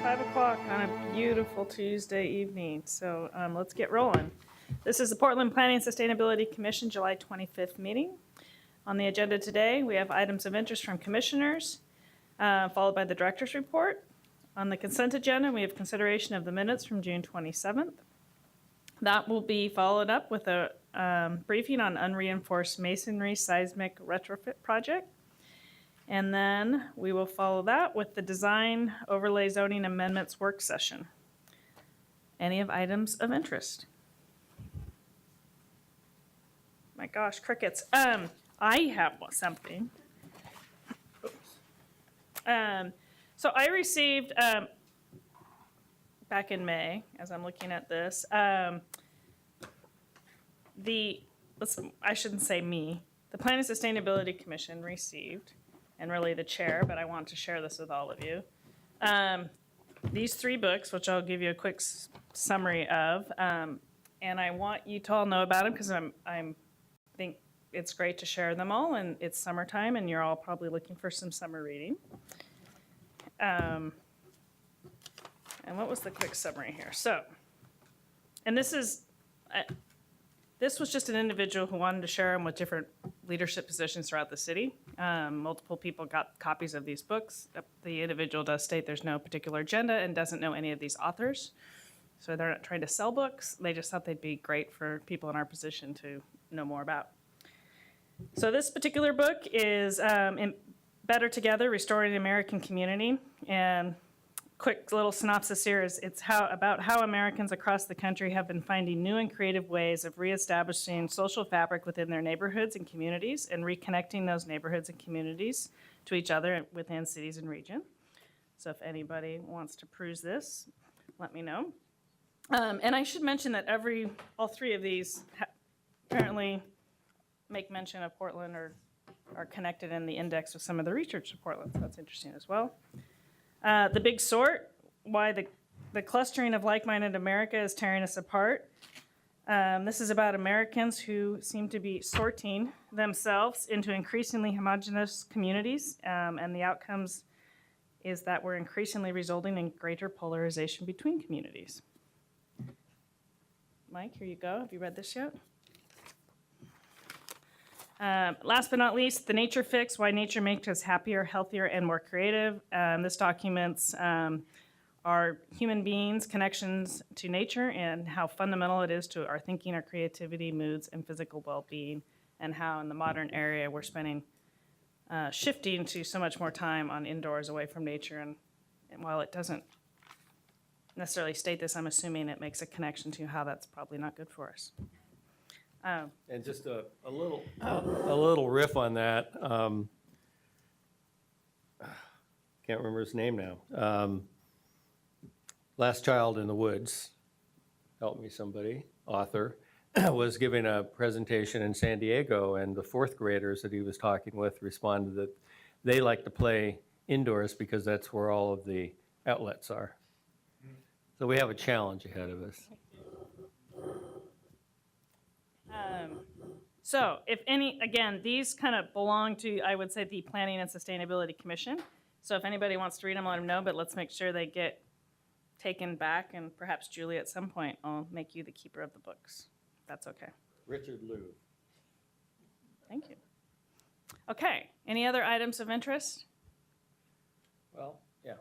5 o'clock on a beautiful Tuesday evening. So let's get rolling. This is the Portland Planning and Sustainability Commission July 25th meeting. On the agenda today, we have items of interest from commissioners, followed by the director's report. On the consent agenda, we have consideration of the minutes from June 27th. That will be followed up with a briefing on Unreinforced Masonry Seismic Retrofit project. And then we will follow that with the Design Overlay Zoning Amendments work session. Any of items of interest? My gosh, crickets. I have something. So I received, back in May, as I'm looking at this, I shouldn't say me, the Planning and Sustainability Commission received, and really the chair, but I want to share this with all of you. These 3 books, which I'll give you a quick summary of, and I want you to all know about them because I think it's great to share them all, and it's summertime, and you're all probably looking for some summer reading. And what was the quick summary here? So, and this was just an individual who wanted to share them with different leadership positions throughout the city. Multiple people got copies of these books. The individual does state there's no particular agenda and doesn't know any of these authors. So they're not trying to sell books. They just thought they'd be great for people in our position to know more about. So this particular book is Better Together, Restoring the American Community. And quick little synopsis here is it's about how Americans across the country have been finding new and creative ways of reestablishing social fabric within their neighborhoods and communities and reconnecting those neighborhoods and communities to each other within cities and region. So if anybody wants to peruse this, let me know. And I should mention that all 3 of these apparently make mention of Portland or are connected in the index with some of the research of Portland. So that's interesting as well. The Big Sort, why the clustering of like-minded America is tearing us apart. This is about Americans who seem to be sorting themselves into increasingly homogenous communities, and the outcomes is that we're increasingly resulting in greater polarization between communities. Mike, here you go. Have you read this yet? Last but not least, The Nature Fix, Why Nature Makes Us Happier, Healthier, and More Creative. This documents our human beings' connections to nature and how fundamental it is to our thinking, our creativity, moods, and physical well-being, and how in the modern era we're shifting to so much more time on indoors away from nature. And while it doesn't necessarily state this, I'm assuming it makes a connection to how that's probably not good for us. And just a little riff on that. Can't remember his name now. Last Child in the Woods, help me somebody, author, was giving a presentation in San Diego, and the 4th graders that he was talking with responded that they like to play indoors because that's where all of the outlets are. So we have a challenge ahead of us. So if any, again, these kind of belong to, I would say, the Planning and Sustainability Commission. So if anybody wants to read them, let them know, but let's make sure they get taken back, and perhaps Julie at some point I'll make you the keeper of the books. That's okay. Richard Liu. Thank you. Okay, any other items of interest? Well, yeah.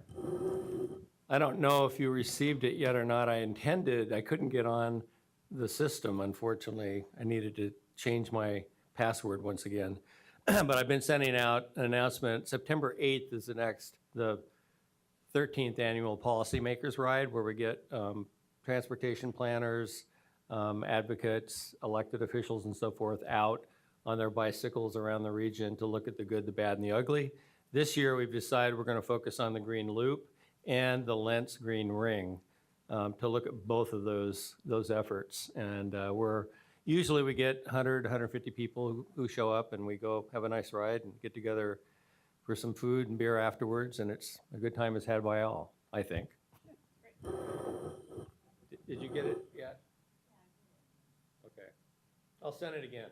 I don't know if you received it yet or not. I couldn't get on the system, unfortunately. I needed to change my password once again. But I've been sending out an announcement. September 8th is the 13th annual Policymakers Ride, where we get transportation planners, advocates, elected officials, and so forth out on their bicycles around the region to look at the good, the bad, and the ugly. This year, we've decided we're going to focus on the Green Loop and the Lentz Green Ring to look at both of those efforts. And usually we get 100, 150 people who show up, and we go have a nice ride and get together for some food and beer afterwards, and it's a good time is had by all, I think. Did you get it yet? Okay. I'll send it again.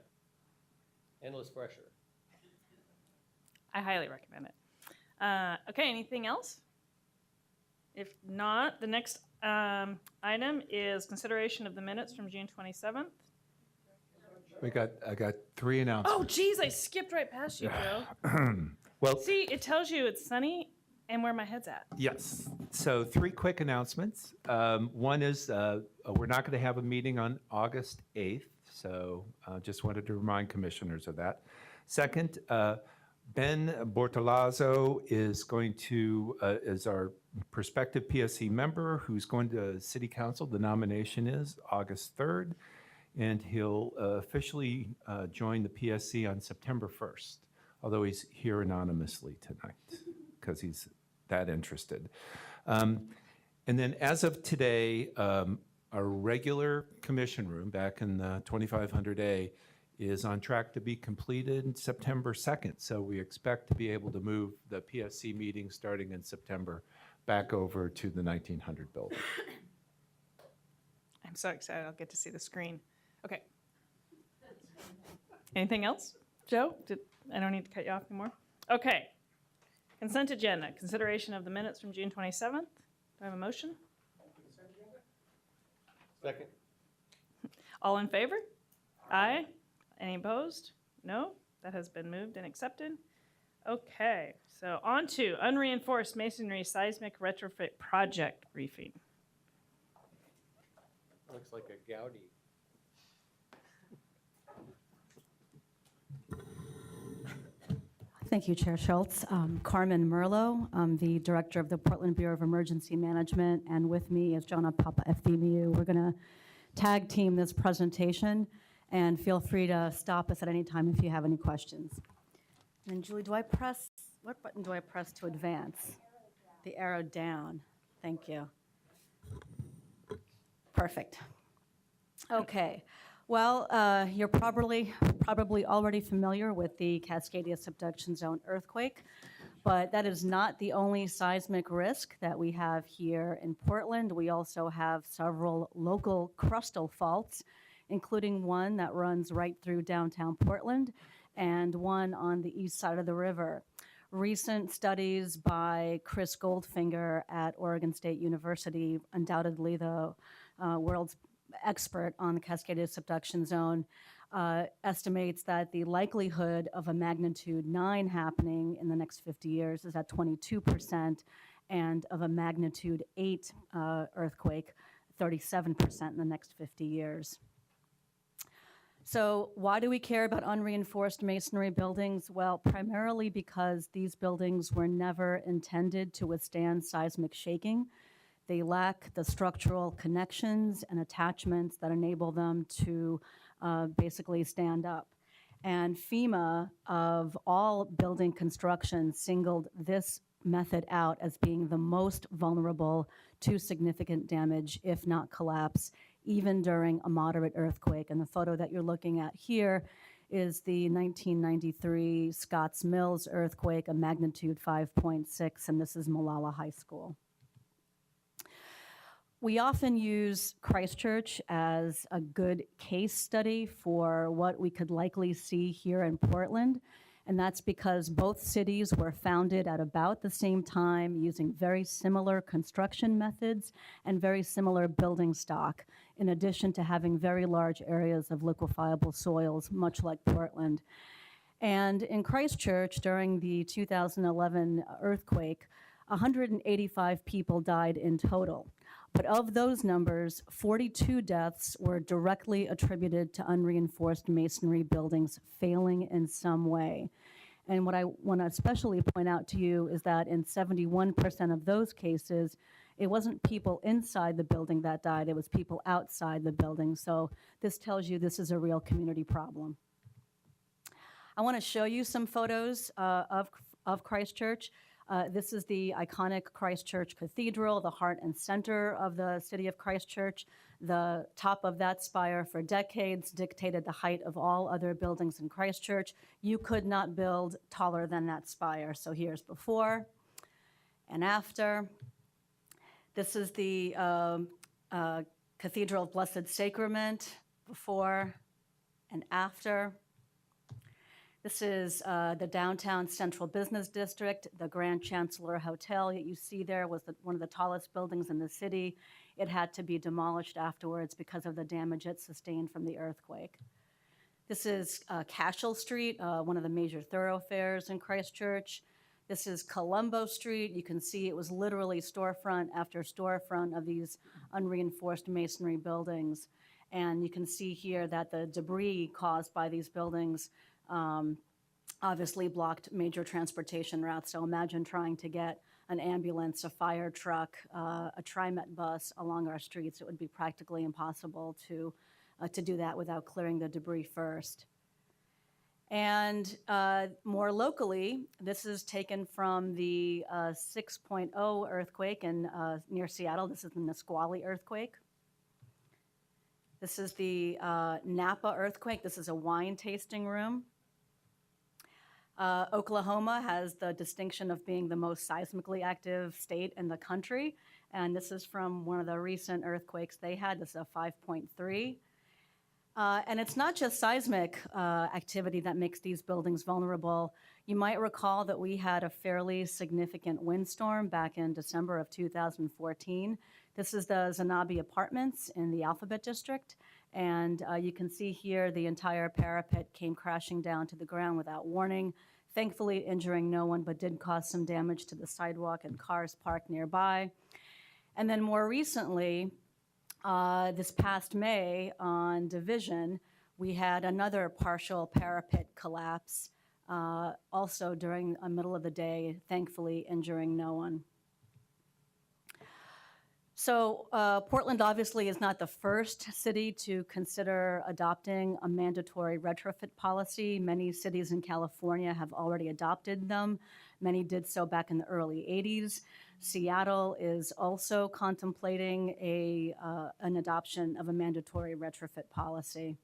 Endless pressure. I highly recommend it. Okay, anything else? If not, the next item is consideration of the minutes from June 27th. I got 3 announcements. Oh, geez, I skipped right past you, Joe. Well, See, it tells you it's sunny and where my head's at. yes. So 3 quick announcements. One is we're not going to have a meeting on August 8th, so just wanted to remind commissioners of that. Second, Ben Bortolazzo is is our prospective PSC member who's going to City Council. The nomination is August 3rd, and he'll officially join the PSC on September 1st, although he's here anonymously tonight because he's that interested. And then as of today, our regular commission room back in the 2500A is on track to be completed September 2nd. So we expect to be able to move the PSC meeting starting in September back over to the 1900 building. I'm so excited. I'll get to see the screen. Okay. Anything else? Joe? I don't need to cut you off anymore? Okay. Consent agenda. Consideration of the minutes from June 27th. Do I have a motion? Second. All in favor? Aye. Any opposed? No? That has been moved and accepted. Okay, so on to Unreinforced Masonry Seismic Retrofit Project briefing. Looks like a Gaudi. Thank you, Chair Schultz. Carmen Merlo, I'm the Director of the Portland Bureau of Emergency Management, and with me is Jonah Papa FDMU. We're going to tag team this presentation, and feel free to stop us at any time if you have any questions. And Julie, what button do I press to advance? The arrow down. Thank you. Perfect. Okay. Well, you're probably already familiar with the Cascadia subduction zone earthquake, but that is not the only seismic risk that we have here in Portland. We also have several local crustal faults, including one that runs right through downtown Portland and one on the east side of the river. Recent studies by Chris Goldfinger at Oregon State University, undoubtedly the world's expert on the Cascadia subduction zone, estimates that the likelihood of a magnitude 9 happening in the next 50 years is at 22%, and of a magnitude 8 earthquake, 37% in the next 50 years. So why do we care about unreinforced masonry buildings? Well, primarily because these buildings were never intended to withstand seismic shaking. They lack the structural connections and attachments that enable them to basically stand up. And FEMA, of all building construction, singled this method out as being the most vulnerable to significant damage, if not collapse, even during a moderate earthquake. And the photo that you're looking at here is the 1993 Scotts Mills earthquake, a magnitude 5.6, and this is Malala High School. We often use Christchurch as a good case study for what we could likely see here in Portland, and that's because both cities were founded at about the same time using very similar construction methods and very similar building stock, in addition to having very large areas of liquefiable soils, much like Portland. And in Christchurch, during the 2011 earthquake, 185 people died in total. But of those numbers, 42 deaths were directly attributed to unreinforced masonry buildings failing in some way. And what I want to especially point out to you is that in 71% of those cases, it wasn't people inside the building that died, it was people outside the building. So this tells you this is a real community problem. I want to show you some photos of Christchurch. This is the iconic Christchurch Cathedral, the heart and center of the city of Christchurch. The top of that spire for decades dictated the height of all other buildings in Christchurch. You could not build taller than that spire. So here's before and after. This is the Cathedral of Blessed Sacrament, before and after. This is the downtown central business district. The Grand Chancellor Hotel that you see there was one of the tallest buildings in the city. It had to be demolished afterwards because of the damage it sustained from the earthquake. This is Cashel Street, one of the major thoroughfares in Christchurch. This is Colombo Street. You can see it was literally storefront after storefront of these unreinforced masonry buildings. And you can see here that the debris caused by these buildings obviously blocked major transportation routes. So imagine trying to get an ambulance, a fire truck, a TriMet bus along our streets. It would be practically impossible to do that without clearing the debris first. And more locally, this is taken from the 6.0 earthquake near Seattle. This is the Nisqually earthquake. This is the Napa earthquake. This is a wine tasting room. Oklahoma has the distinction of being the most seismically active state in the country. And this is from one of the recent earthquakes they had. This is a 5.3. And it's not just seismic activity that makes these buildings vulnerable. You might recall that we had a fairly significant windstorm back in December of 2014. This is the Zanabi Apartments in the Alphabet District. And you can see here the entire parapet came crashing down to the ground without warning, thankfully injuring no one, but did cause some damage to the sidewalk and cars parked nearby. And then more recently, this past May on Division, we had another partial parapet collapse, also during the middle of the day, thankfully injuring no one. So Portland obviously is not the first city to consider adopting a mandatory retrofit policy. Many cities in California have already adopted them. Many did so back in the early 80s. Seattle is also contemplating an adoption of a mandatory retrofit policy.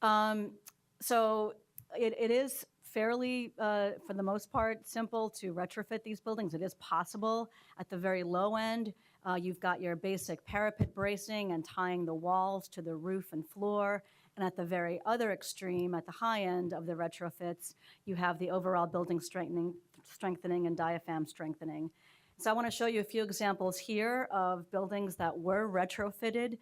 So it is fairly, for the most part, simple to retrofit these buildings. It is possible. At the very low end, you've got your basic parapet bracing and tying the walls to the roof and floor. And at the very other extreme, at the high end of the retrofits, you have the overall building strengthening and diaphragm strengthening. So I want to show you a few examples here of buildings that were retrofitted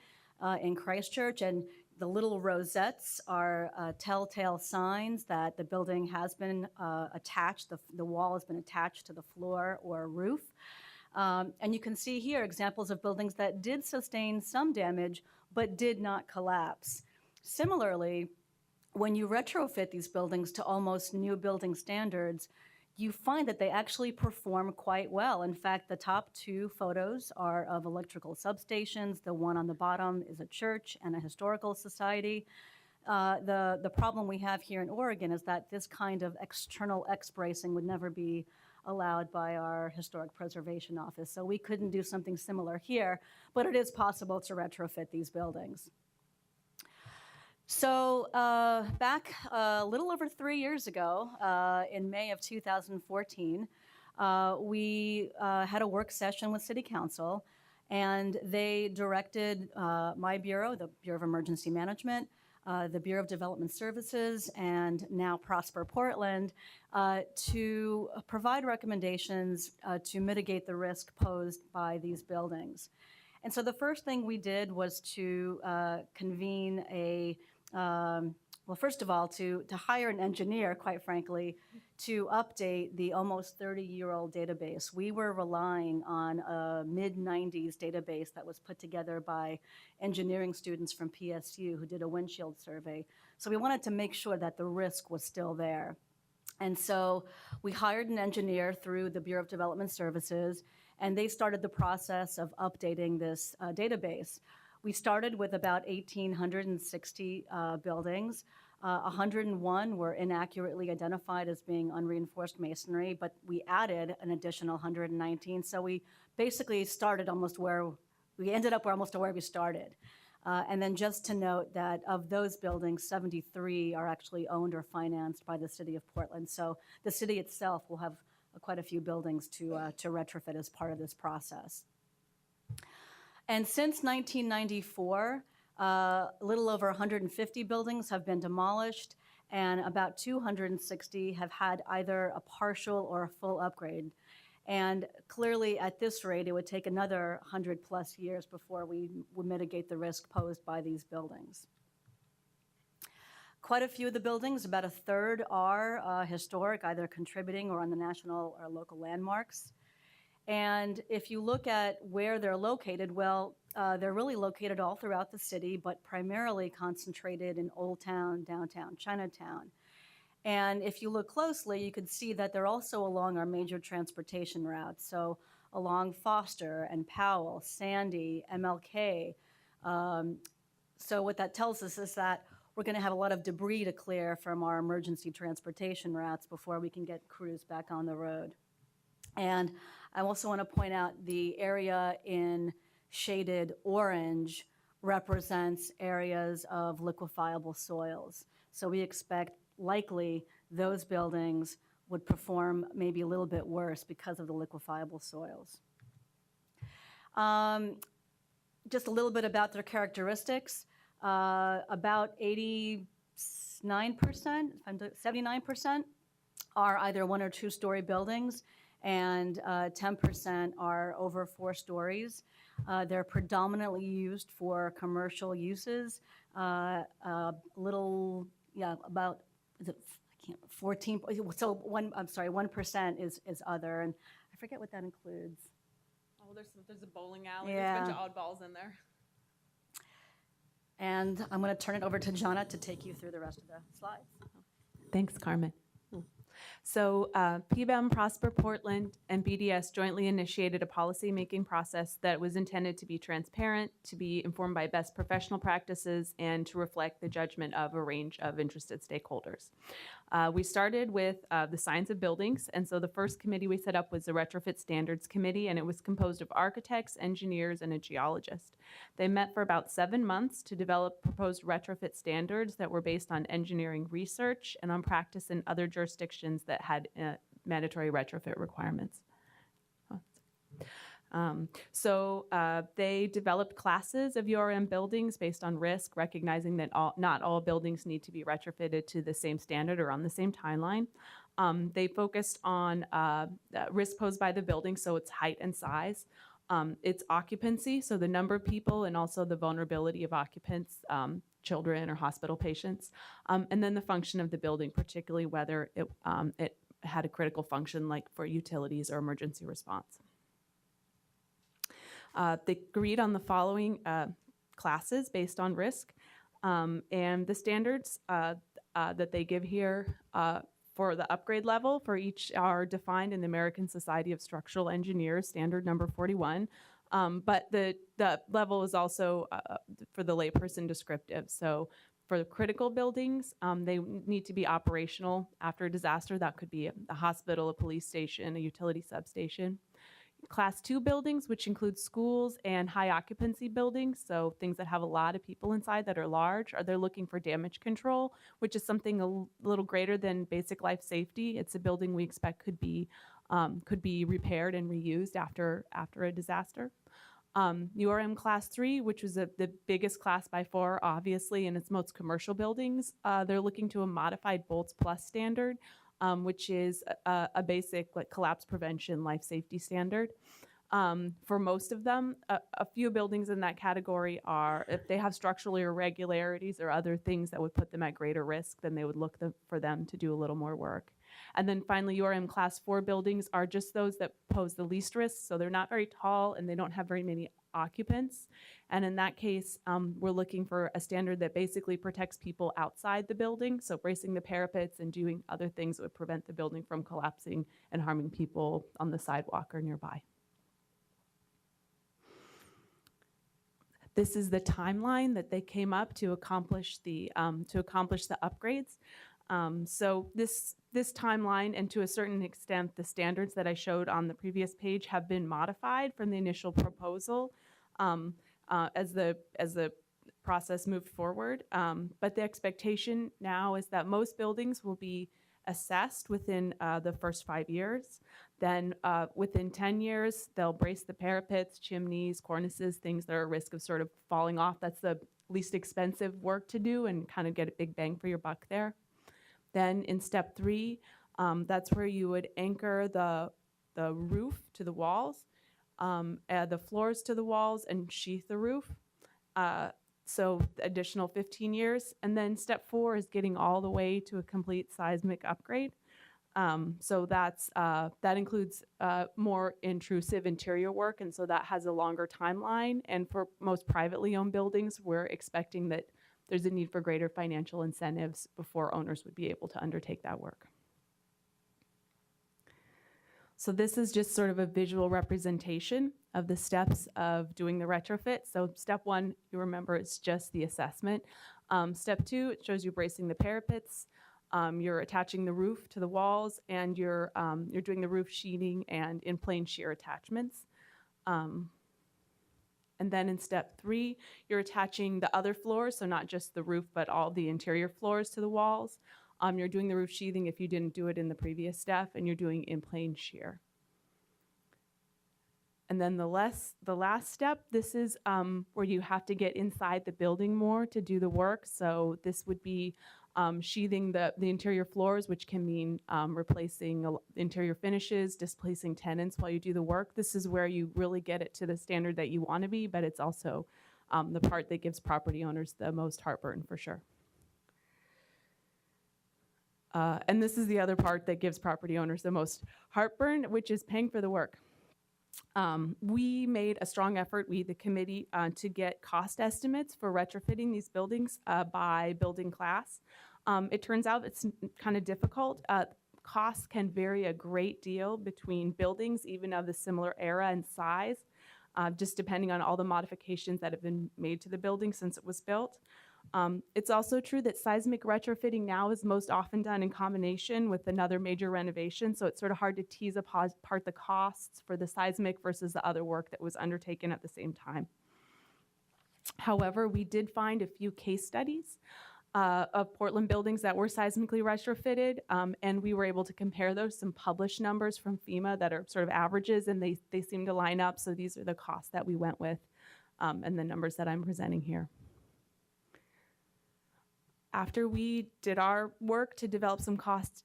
in Christchurch. And the little rosettes are telltale signs that the building has been attached, the wall has been attached to the floor or roof. And you can see here examples of buildings that did sustain some damage but did not collapse. Similarly, when you retrofit these buildings to almost new building standards, you find that they actually perform quite well. In fact, the top two photos are of electrical substations. The one on the bottom is a church and a historical society. The problem we have here in Oregon is that this kind of external X-bracing would never be allowed by our Historic Preservation Office. So we couldn't do something similar here, but it is possible to retrofit these buildings. So back a little over 3 years ago, in May of 2014, we had a work session with City Council, and they directed my bureau, the Bureau of Emergency Management, the Bureau of Development Services, and now Prosper Portland, to provide recommendations to mitigate the risk posed by these buildings. And so the first thing we did was to convene well, first of all, to hire an engineer, quite frankly, to update the almost 30-year-old database. We were relying on a mid-90s database that was put together by engineering students from PSU who did a windshield survey. So we wanted to make sure that the risk was still there. And so we hired an engineer through the Bureau of Development Services, and they started the process of updating this database. We started with about 1,860 buildings. 101 were inaccurately identified as being unreinforced masonry, but we added an additional 119. So we basically started almost where we ended up almost where we started. And then just to note that of those buildings, 73 are actually owned or financed by the city of Portland. So the city itself will have quite a few buildings to retrofit as part of this process. And since 1994, a little over 150 buildings have been demolished, and about 260 have had either a partial or a full upgrade. And clearly, at this rate, it would take another 100+ years before we would mitigate the risk posed by these buildings. Quite a few of the buildings, about a third, are historic, either contributing or on the national or local landmarks. And if you look at where they're located, well, they're really located all throughout the city, but primarily concentrated in Old Town, downtown, Chinatown. And if you look closely, you can see that they're also along our major transportation routes. So along Foster and Powell, Sandy, MLK. So what that tells us is that we're going to have a lot of debris to clear from our emergency transportation routes before we can get crews back on the road. And I also want to point out the area in shaded orange represents areas of liquefiable soils. So we expect likely those buildings would perform maybe a little bit worse because of the liquefiable soils. Just a little bit about their characteristics. About 89%, 79% are either 1 or 2 story buildings, and 10% are over 4 stories. They're predominantly used for commercial uses. About, is it, I can't, 14, so 1% is other, and I forget what that includes. Oh, there's a bowling alley. Yeah. There's a bunch of oddballs in there. And I'm going to turn it over to Jana to take you through the rest of the slides. Thanks, Carmen. So PBEM, Prosper Portland, and BDS jointly initiated a policy-making process that was intended to be transparent, to be informed by best professional practices, and to reflect the judgment of a range of interested stakeholders. We started with the science of buildings, and so the first committee we set up was the Retrofit Standards Committee, and it was composed of architects, engineers, and a geologist. They met for about 7 months to develop proposed retrofit standards that were based on engineering research and on practice in other jurisdictions that had mandatory retrofit requirements. They developed classes of URM buildings based on risk, recognizing that not all buildings need to be retrofitted to the same standard or on the same timeline. They focused on risk posed by the building, so its height and size, its occupancy, so the number of people, and also the vulnerability of occupants, children or hospital patients, and then the function of the building, particularly whether it had a critical function like for utilities or emergency response. They agreed on the following classes based on risk, and the standards that they give here for the upgrade level for each are defined in the American Society of Structural Engineers, standard number 41, but the level is also for the layperson descriptive. So for the critical buildings, they need to be operational after a disaster. That could be a hospital, a police station, a utility substation. Class 2 buildings, which include schools and high occupancy buildings, so things that have a lot of people inside that are large, they're looking for damage control, which is something a little greater than basic life safety. It's a building we expect could be repaired and reused after a disaster. URM Class 3, which was the biggest class by far, obviously, and it's most commercial buildings, they're looking to a modified Bolts Plus standard, which is a basic collapse prevention life safety standard. For most of them, a few buildings in that category are, if they have structural irregularities or other things that would put them at greater risk, then they would look for them to do a little more work. And then finally, URM Class 4 buildings are just those that pose the least risk, so they're not very tall and they don't have very many occupants. And in that case, we're looking for a standard that basically protects people outside the building, so bracing the parapets and doing other things that would prevent the building from collapsing and harming people on the sidewalk or nearby. This is the timeline that they came up to accomplish the upgrades. So this timeline, and to a certain extent, the standards that I showed on the previous page have been modified from the initial proposal as the process moved forward. But the expectation now is that most buildings will be assessed within the first 5 years. Then within 10 years, they'll brace the parapets, chimneys, cornices, things that are at risk of sort of falling off. That's the least expensive work to do and kind of get a big bang for your buck there. Then in step 3, that's where you would anchor the roof to the walls, add the floors to the walls, and sheath the roof. So additional 15 years. And then step 4 is getting all the way to a complete seismic upgrade. So that includes more intrusive interior work, and so that has a longer timeline. And for most privately owned buildings, we're expecting that there's a need for greater financial incentives before owners would be able to undertake that work. So this is just sort of a visual representation of the steps of doing the retrofit. So step 1, you remember, it's just the assessment. Step 2, it shows you bracing the parapets. You're attaching the roof to the walls, and you're doing the roof sheeting and in-plane shear attachments. And then in step 3, you're attaching the other floors, so not just the roof, but all the interior floors to the walls. You're doing the roof sheathing if you didn't do it in the previous step, and you're doing in-plane shear. And then the last step, this is where you have to get inside the building more to do the work. So this would be sheathing the interior floors, which can mean replacing interior finishes, displacing tenants while you do the work. This is where you really get it to the standard that you want to be, but it's also the part that gives property owners the most heartburn, for sure. And this is the other part that gives property owners the most heartburn, which is paying for the work. We made a strong effort, the committee, to get cost estimates for retrofitting these buildings by building class. It turns out it's kind of difficult. Costs can vary a great deal between buildings, even of the similar era and size, just depending on all the modifications that have been made to the building since it was built. It's also true that seismic retrofitting now is most often done in combination with another major renovation, so it's sort of hard to tease apart the costs for the seismic versus the other work that was undertaken at the same time. However, we did find a few case studies of Portland buildings that were seismically retrofitted, and we were able to compare those, some published numbers from FEMA that are sort of averages, and they seem to line up, so these are the costs that we went with and the numbers that I'm presenting here. After we did our work to develop some cost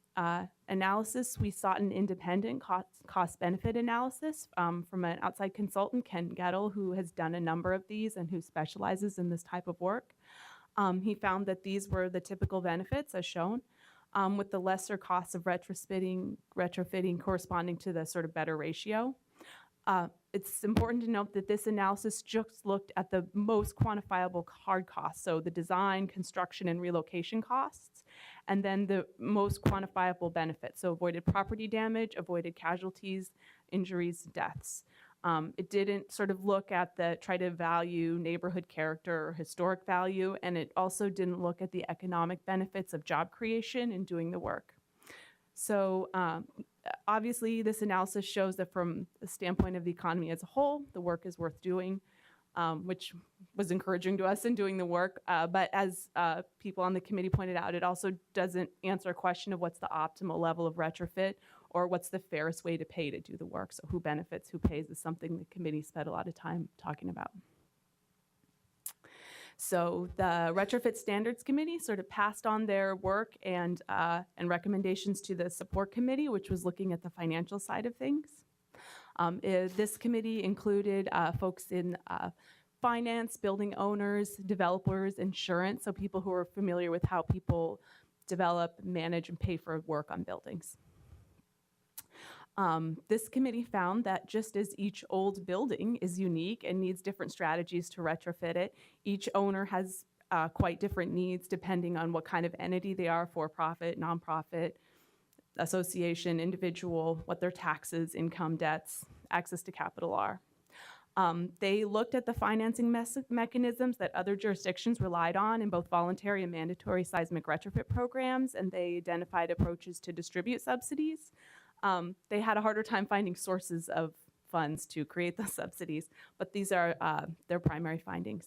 analysis, we sought an independent cost-benefit analysis from an outside consultant, Ken Gettle, who has done a number of these and who specializes in this type of work. He found that these were the typical benefits as shown, with the lesser costs of retrofitting corresponding to the sort of better ratio. It's important to note that this analysis just looked at the most quantifiable hard costs, so the design, construction, and relocation costs, and then the most quantifiable benefits, so avoided property damage, avoided casualties, injuries, deaths. It didn't sort of look at try to value neighborhood character or historic value, and it also didn't look at the economic benefits of job creation in doing the work. So obviously, this analysis shows that from the standpoint of the economy as a whole, the work is worth doing, which was encouraging to us in doing the work. But as people on the committee pointed out, it also doesn't answer a question of what's the optimal level of retrofit or what's the fairest way to pay to do the work. So who benefits, who pays is something the committee spent a lot of time talking about. So the Retrofit Standards Committee sort of passed on their work and recommendations to the Support Committee, which was looking at the financial side of things. This committee included folks in finance, building owners, developers, insurance, so people who are familiar with how people develop, manage, and pay for work on buildings. This committee found that just as each old building is unique and needs different strategies to retrofit it, each owner has quite different needs depending on what kind of entity they are, for-profit, nonprofit, association, individual, what their taxes, income, debts, access to capital are. They looked at the financing mechanisms that other jurisdictions relied on in both voluntary and mandatory seismic retrofit programs, and they identified approaches to distribute subsidies. They had a harder time finding sources of funds to create the subsidies, but these are their primary findings.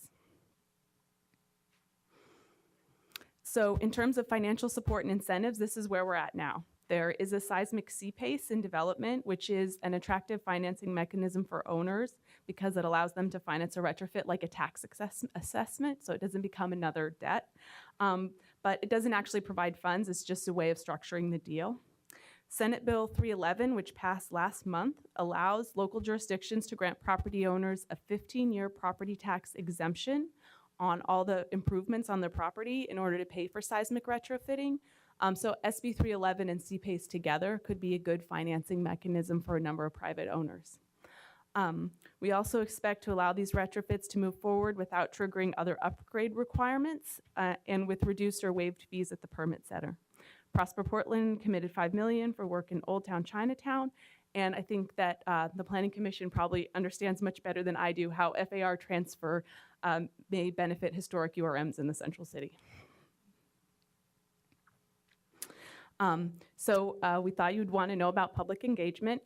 So in terms of financial support and incentives, this is where we're at now. There is a seismic CPACE in development, which is an attractive financing mechanism for owners because it allows them to finance a retrofit like a tax assessment, so it doesn't become another debt. but it doesn't actually provide funds. It's just a way of structuring the deal. Senate Bill 311, which passed last month, allows local jurisdictions to grant property owners a 15-year property tax exemption on all the improvements on their property in order to pay for seismic retrofitting. So SB 311 and CPACE together could be a good financing mechanism for a number of private owners. We also expect to allow these retrofits to move forward without triggering other upgrade requirements and with reduced or waived fees at the permit center. Prosper Portland committed $5 million for work in Old Town Chinatown, and I think that the Planning Commission probably understands much better than I do how FAR transfer may benefit historic URMs in the Central City. So we thought you'd want to know about public engagement.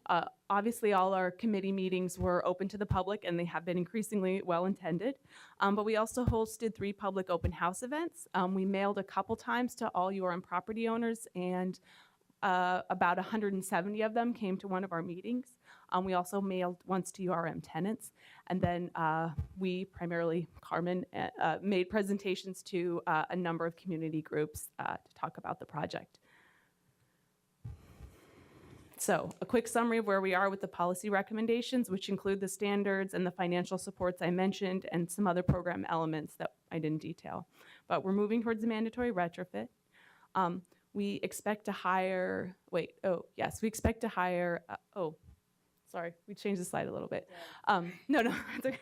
Obviously, all our committee meetings were open to the public, and they have been increasingly well-intended. But we also hosted 3 public open house events. We mailed a couple times to all URM property owners, and about 170 of them came to one of our meetings. We also mailed once to URM tenants. And then we, primarily Carmen, made presentations to a number of community groups to talk about the project. So a quick summary of where we are with the policy recommendations, which include the standards and the financial supports I mentioned and some other program elements that I didn't detail. But we're moving towards a mandatory retrofit. We expect to hire, we expect to hire, sorry, we changed the slide a little bit. No, it's okay.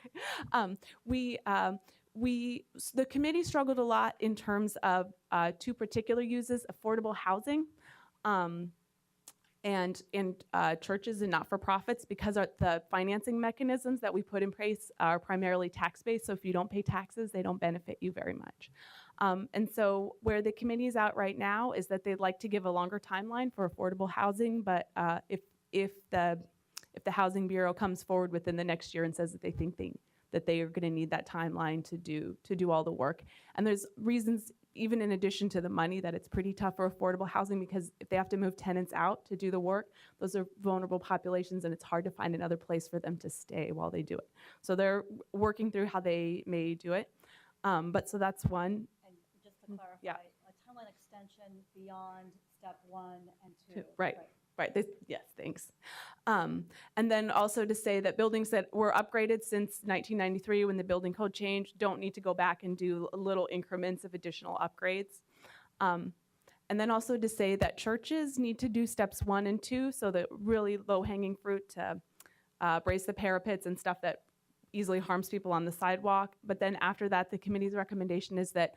The committee struggled a lot in terms of 2 particular uses, affordable housing, and churches and not-for-profits, because the financing mechanisms that we put in place are primarily tax-based, so if you don't pay taxes, they don't benefit you very much. And so where the committee is at right now is that they'd like to give a longer timeline for affordable housing, but if the Housing Bureau comes forward within the next year and says that they think that they are going to need that timeline to do all the work, and there's reasons, even in addition to the money, that it's pretty tough for affordable housing, because if they have to move tenants out to do the work, those are vulnerable populations, and it's hard to find another place for them to stay while they do it. So they're working through how they may do it. But so that's one. And just to clarify, Yeah. a timeline extension beyond step 1 and 2. Right. Yes, thanks. And then also to say that buildings that were upgraded since 1993 when the building code changed don't need to go back and do little increments of additional upgrades. And then also to say that churches need to do steps 1 and 2, so that really low-hanging fruit to brace the parapets and stuff that easily harms people on the sidewalk. But then after that, the committee's recommendation is that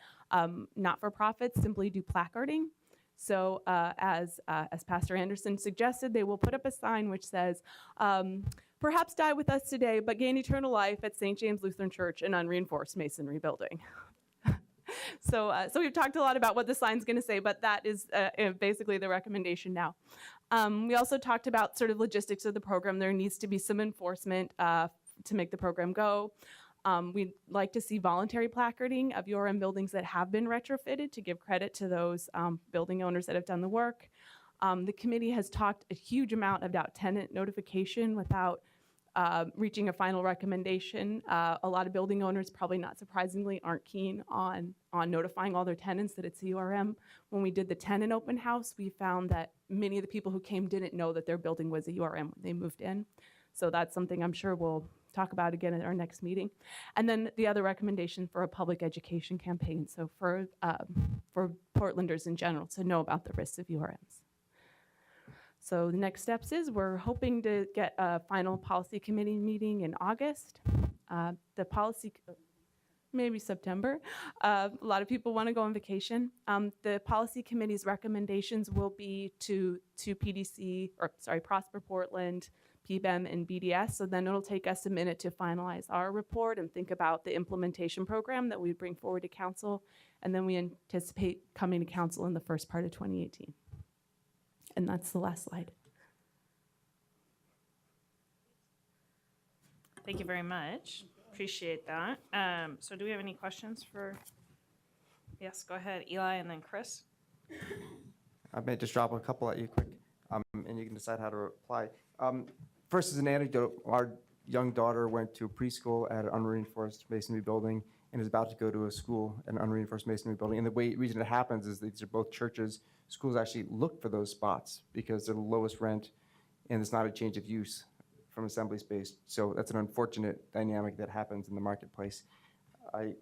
not-for-profits simply do placarding. So as Pastor Anderson suggested, they will put up a sign which says, perhaps die with us today, but gain eternal life at St. James Lutheran Church, an unreinforced masonry building. So we've talked a lot about what the sign's going to say, but that is basically the recommendation now. We also talked about sort of logistics of the program. There needs to be some enforcement to make the program go. We'd like to see voluntary placarding of URM buildings that have been retrofitted to give credit to those building owners that have done the work. The committee has talked a huge amount about tenant notification without reaching a final recommendation. A lot of building owners, probably not surprisingly, aren't keen on notifying all their tenants that it's a URM. When we did the tenant open house, we found that many of the people who came didn't know that their building was a URM when they moved in. So that's something I'm sure we'll talk about again at our next meeting. And then the other recommendation for a public education campaign, so for Portlanders in general to know about the risks of URMs. So the next steps is we're hoping to get a final policy committee meeting in August. The policy, maybe September. A lot of people want to go on vacation. The policy committee's recommendations will be to Prosper Portland, PBEM, and BDS. So then it'll take us a minute to finalize our report and think about the implementation program that we bring forward to council. And then we anticipate coming to council in the first part of 2018. And that's the last slide. Thank you very much. Appreciate that. So do we have any questions for? Yes, go ahead, Eli, and then Chris. I may just drop a couple at you quick, and you can decide how to reply. First is an anecdote. Our young daughter went to preschool at an unreinforced masonry building, and is about to go to a school, an unreinforced masonry building. And the reason it happens is these are both churches. Schools actually look for those spots because they're the lowest rent, and it's not a change of use from assembly space. So that's an unfortunate dynamic that happens in the marketplace. I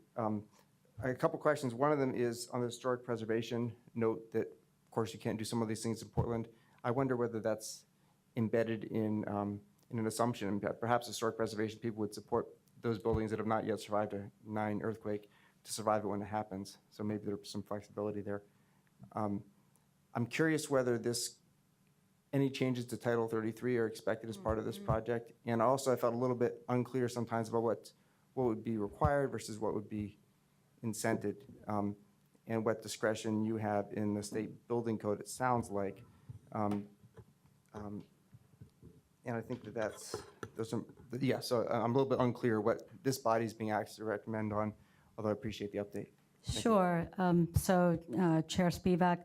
a couple questions. One of them is on the historic preservation note that, of course, you can't do some of these things in Portland. I wonder whether that's embedded in an assumption that perhaps historic preservation people would support those buildings that have not yet survived a 9 earthquake to survive it when it happens. So maybe there's some flexibility there. I'm curious whether any changes to Title 33 are expected as part of this project. And also, I felt a little bit unclear sometimes about what would be required versus what would be incented, and what discretion you have in the state building code, it sounds like. And I think so I'm a little bit unclear what this body's being asked to recommend on, although I appreciate the update. Sure. Chair Spivak,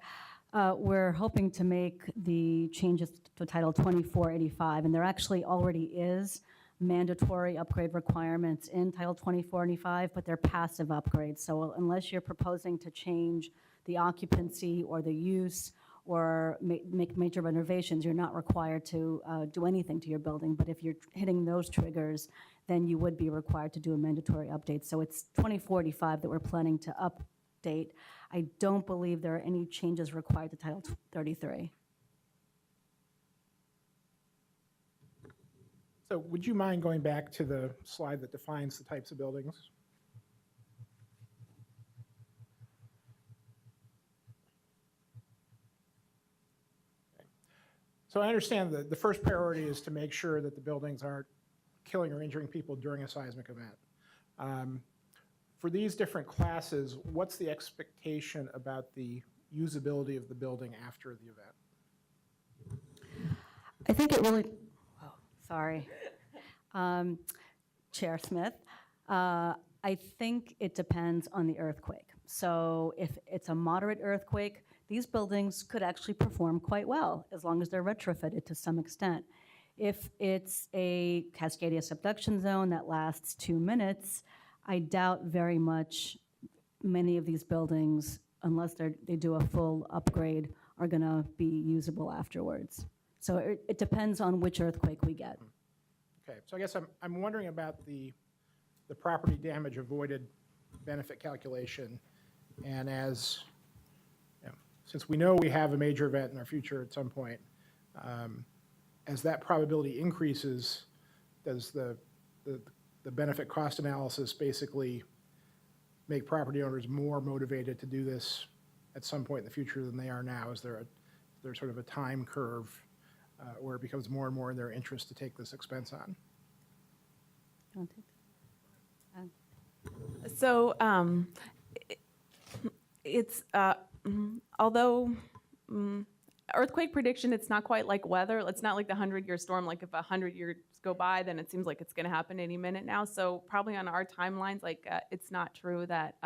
we're hoping to make the changes to Title 2485, and there actually already is mandatory upgrade requirements in Title 2485, but they're passive upgrades. So unless you're proposing to change the occupancy or the use or make major renovations, you're not required to do anything to your building. But if you're hitting those triggers, then you would be required to do a mandatory update. So it's 2045 that we're planning to update. I don't believe there are any changes required to Title 33. So would you mind going back to the slide that defines the types of buildings? So I understand that the first priority is to make sure that the buildings aren't killing or injuring people during a seismic event. For these different classes, what's the expectation about the usability of the building after the event? I think it really, sorry. Chair Smith, I think it depends on the earthquake. So if it's a moderate earthquake, these buildings could actually perform quite well as long as they're retrofitted to some extent. If it's a Cascadia subduction zone that lasts 2 minutes, I doubt very much many of these buildings, unless they do a full upgrade, are going to be usable afterwards. So it depends on which earthquake we get. Okay, so I guess I'm wondering about the property damage avoided benefit calculation. And since we know we have a major event in our future at some point, as that probability increases, does the benefit cost analysis basically make property owners more motivated to do this at some point in the future than they are now? Is there sort of a time curve where it becomes more and more in their interest to take this expense on? So it's although earthquake prediction, it's not quite like weather. It's not like the 100-year storm. Like if 100 years go by, then it seems like it's going to happen any minute now. So probably on our timelines, like it's not true that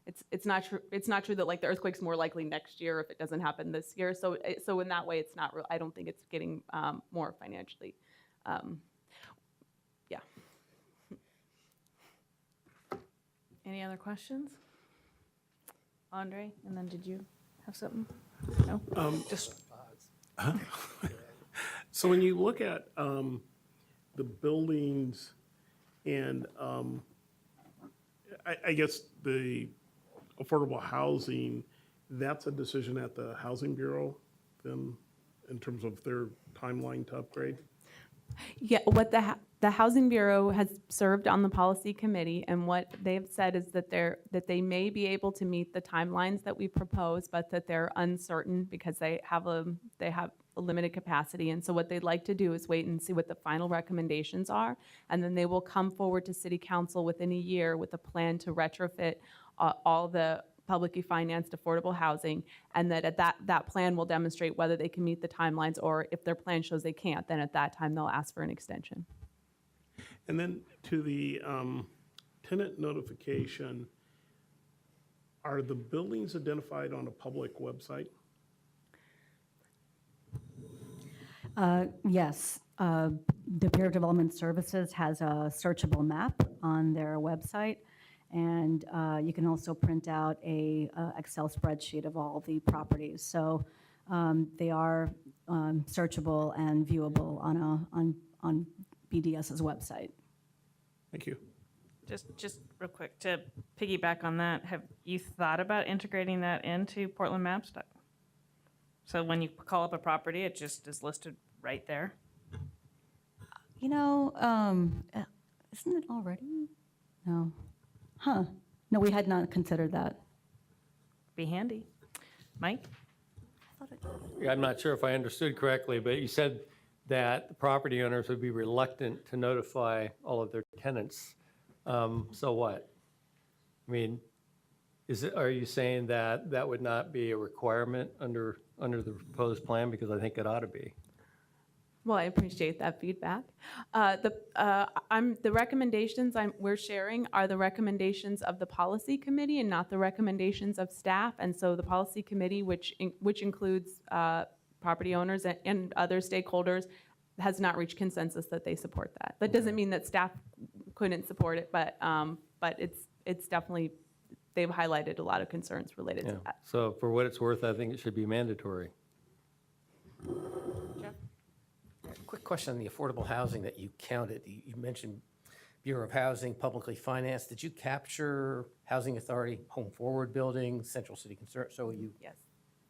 it's not true that like the earthquake's more likely next year if it doesn't happen this year. So in that way, it's not real. I don't think it's getting more financially. Yeah. Any other questions? Andre, and then did you have something? No? So when you look at the buildings and I guess the affordable housing, that's a decision at the Housing Bureau then in terms of their timeline to upgrade? Yeah, what the Housing Bureau has served on the policy committee, and what they've said is that they may be able to meet the timelines that we propose, but that they're uncertain because they have a limited capacity. And so what they'd like to do is wait and see what the final recommendations are, and then they will come forward to City Council within a year with a plan to retrofit all the publicly financed affordable housing, and that at that plan will demonstrate whether they can meet the timelines, or if their plan shows they can't, then at that time they'll ask for an extension. And then to the tenant notification, are the buildings identified on a public website? Yes. The Bureau of Development Services has a searchable map on their website, And you can also print out a Excel spreadsheet of all the properties. So they are searchable and viewable on BDS's website. Thank you. Just real quick, to piggyback on that, have you thought about integrating that into Portland Maps? So when you call up a property, it just is listed right there? You know, isn't it already? No. Huh. No, we had not considered that. Be handy. Mike? Yeah, I'm not sure if I understood correctly, but you said that the property owners would be reluctant to notify all of their tenants. So what? I mean, are you saying that that would not be a requirement under the proposed plan? Because I think it ought to be. Well, I appreciate that feedback. The recommendations we're sharing are the recommendations of the policy committee and not the recommendations of staff. And so the policy committee, which includes property owners and other stakeholders, has not reached consensus that they support that. That doesn't mean that staff couldn't support it, but it's definitely, they've highlighted a lot of concerns related to that. So for what it's worth, I think it should be mandatory. Quick question on the affordable housing that you counted. You mentioned Bureau of Housing, publicly financed. Did you capture Housing Authority, Home Forward Building, Central City Concern? So Yes.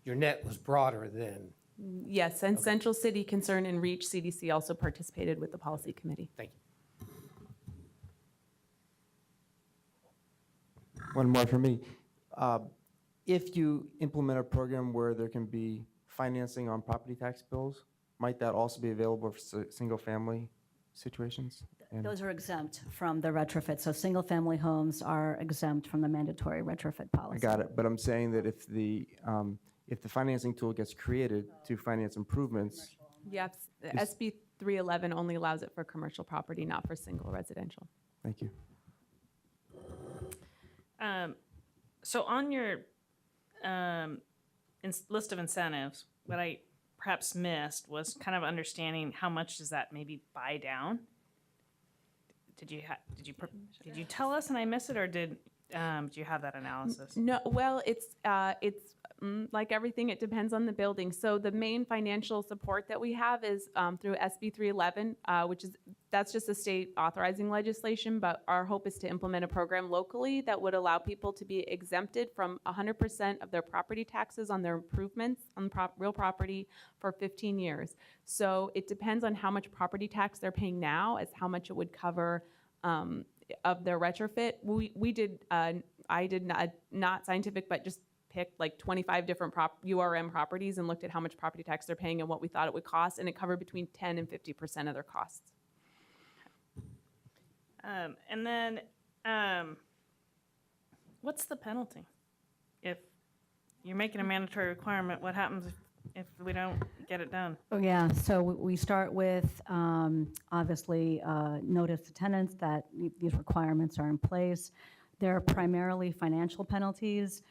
your net was broader than. Yes, and Central City Concern and REACH CDC also participated with the policy committee. Thank you. One more for me. If you implement a program where there can be financing on property tax bills, might that also be available for single-family situations? And Those are exempt from the retrofit. So single-family homes are exempt from the mandatory retrofit policy. I got it, but I'm saying that if the financing tool gets created to finance improvements, Yes, SB 311 only allows it for commercial property, not for single residential. thank you. So on your list of incentives, what I perhaps missed was kind of understanding how much does that maybe buy down? Did you tell us and I missed it, or do you have that analysis? No, well, it's like everything, it depends on the building. So the main financial support that we have is through SB 311, that's just a state authorizing legislation, but our hope is to implement a program locally that would allow people to be exempted from 100% of their property taxes on their improvements on real property for 15 years. So it depends on how much property tax they're paying now as how much it would cover of their retrofit. I did not scientific, but just picked like 25 different URM properties and looked at how much property tax they're paying and what we thought it would cost, and it covered between 10 and 50% of their costs. And then, what's the penalty? If you're making a mandatory requirement, what happens if we don't get it done? Oh, yeah, so we start with, obviously, notice to tenants that these requirements are in place. They're primarily financial penalties.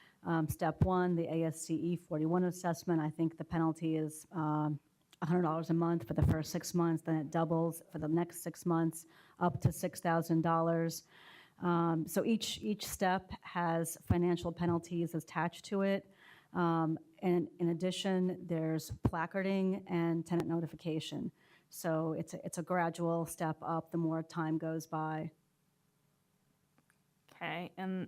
Step one, the ASCE 41 assessment, I think the penalty is $100 a month for the first 6 months, then it doubles for the next 6 months up to $6,000. So each step has financial penalties attached to it. And in addition, there's placarding and tenant notification. So it's a gradual step up the more time goes by. Okay, and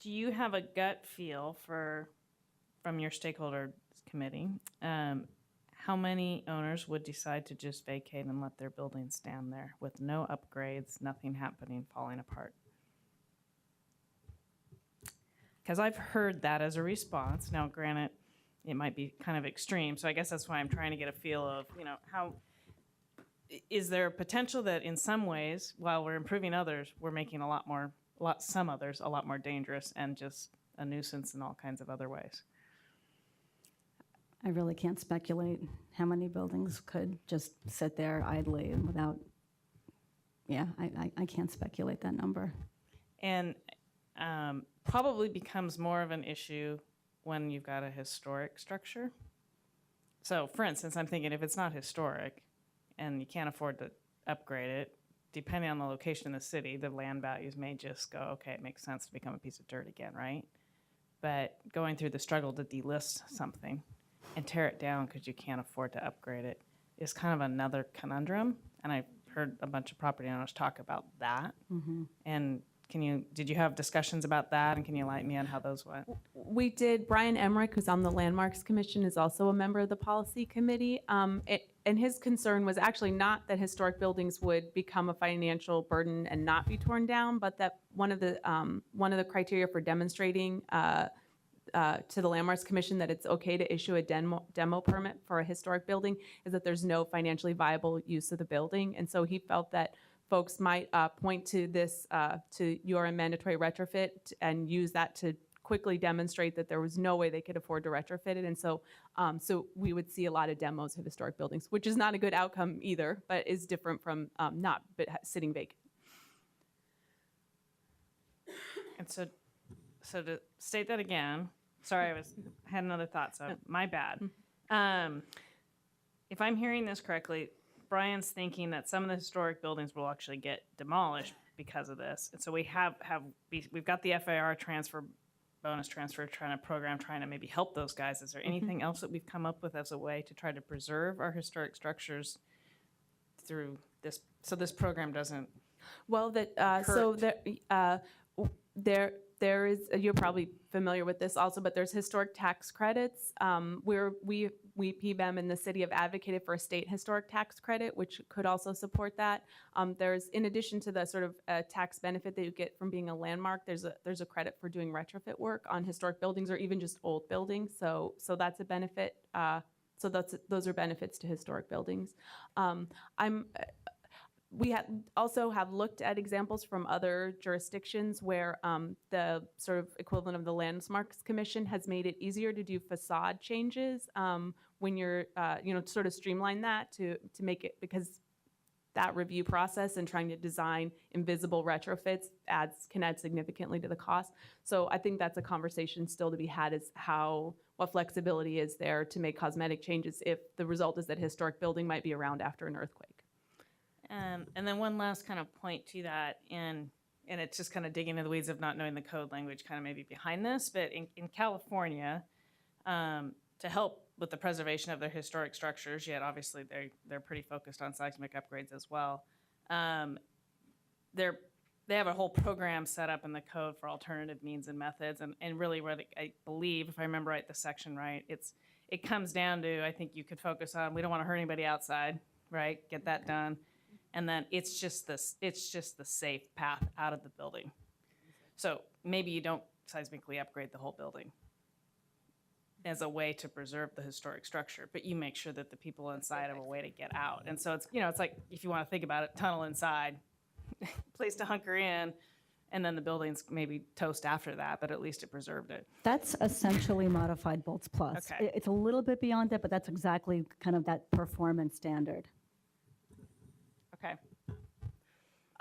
do you have a gut feel from your stakeholder committee, how many owners would decide to just vacate and let their building stand there with no upgrades, nothing happening, falling apart? Because I've heard that as a response. Now, granted, it might be kind of extreme, so I guess that's why I'm trying to get a feel of, how is there potential that in some ways, while we're improving others, we're making some others a lot more dangerous and just a nuisance in all kinds of other ways? I really can't speculate how many buildings could just sit there idly and without, I can't speculate that number. And probably becomes more of an issue when you've got a historic structure. So for instance, I'm thinking if it's not historic and you can't afford to upgrade it, depending on the location in the city, the land values may just go, okay, it makes sense to become a piece of dirt again, right? But going through the struggle to delist something and tear it down because you can't afford to upgrade it is kind of another conundrum. And I've heard a bunch of property owners talk about that. And did you have discussions about that? And can you enlighten me on how those went? We did. Brian Emmerich, who's on the Landmarks Commission, is also a member of the policy committee. And his concern was actually not that historic buildings would become a financial burden and not be torn down, but that one of the criteria for demonstrating to the Landmarks Commission that it's okay to issue a demo permit for a historic building is that there's no financially viable use of the building. And so he felt that folks might point to this, to URM mandatory retrofit and use that to quickly demonstrate that there was no way they could afford to retrofit it. And so, so we would see a lot of demos of historic buildings, which is not a good outcome either, but is different from sitting vacant. And so to state that again, sorry, I had another thought, so my bad. If I'm hearing this correctly, Brian's thinking that some of the historic buildings will actually get demolished because of this. And so we've got the FAR bonus transfer trying to maybe help those guys. Is there anything else that we've come up with as a way to try to preserve our historic structures through this, so this program doesn't? Well, there is, you're probably familiar with this also, but there's historic tax credits. We PBEM in the city have advocated for a state historic tax credit, which could also support that. There's, in addition to the sort of tax benefit that you get from being a landmark, there's a credit for doing retrofit work on historic buildings or even just old buildings. So that's a benefit. Those are benefits to historic buildings. We also have looked at examples from other jurisdictions where the sort of equivalent of the Landmarks Commission has made it easier to do facade changes when you're, sort of streamline that to make it, because that review process and trying to design invisible retrofits can add significantly to the cost. So I think that's a conversation still to be had, is what flexibility is there to make cosmetic changes if the result is that historic building might be around after an earthquake. And then one last kind of point to that, and it's just kind of digging into the weeds of not knowing the code language kind of maybe behind this, but in California, to help with the preservation of their historic structures, yet obviously they're pretty focused on seismic upgrades as well. They have a whole program set up in the code for alternative means and methods, and really where I believe, if I remember right, the section right, it comes down to, I think you could focus on, we don't want to hurt anybody outside, right? Get that done. And then it's just the safe path out of the building. So maybe you don't seismically upgrade the whole building as a way to preserve the historic structure, but you make sure that the people inside have a way to get out. And so it's like, if you want to think about it, tunnel inside, place to hunker in, and then the buildings maybe toast after that, but at least it preserved it. That's essentially modified Bolts Plus. Okay. It's a little bit beyond that, but that's exactly kind of that performance standard. Okay.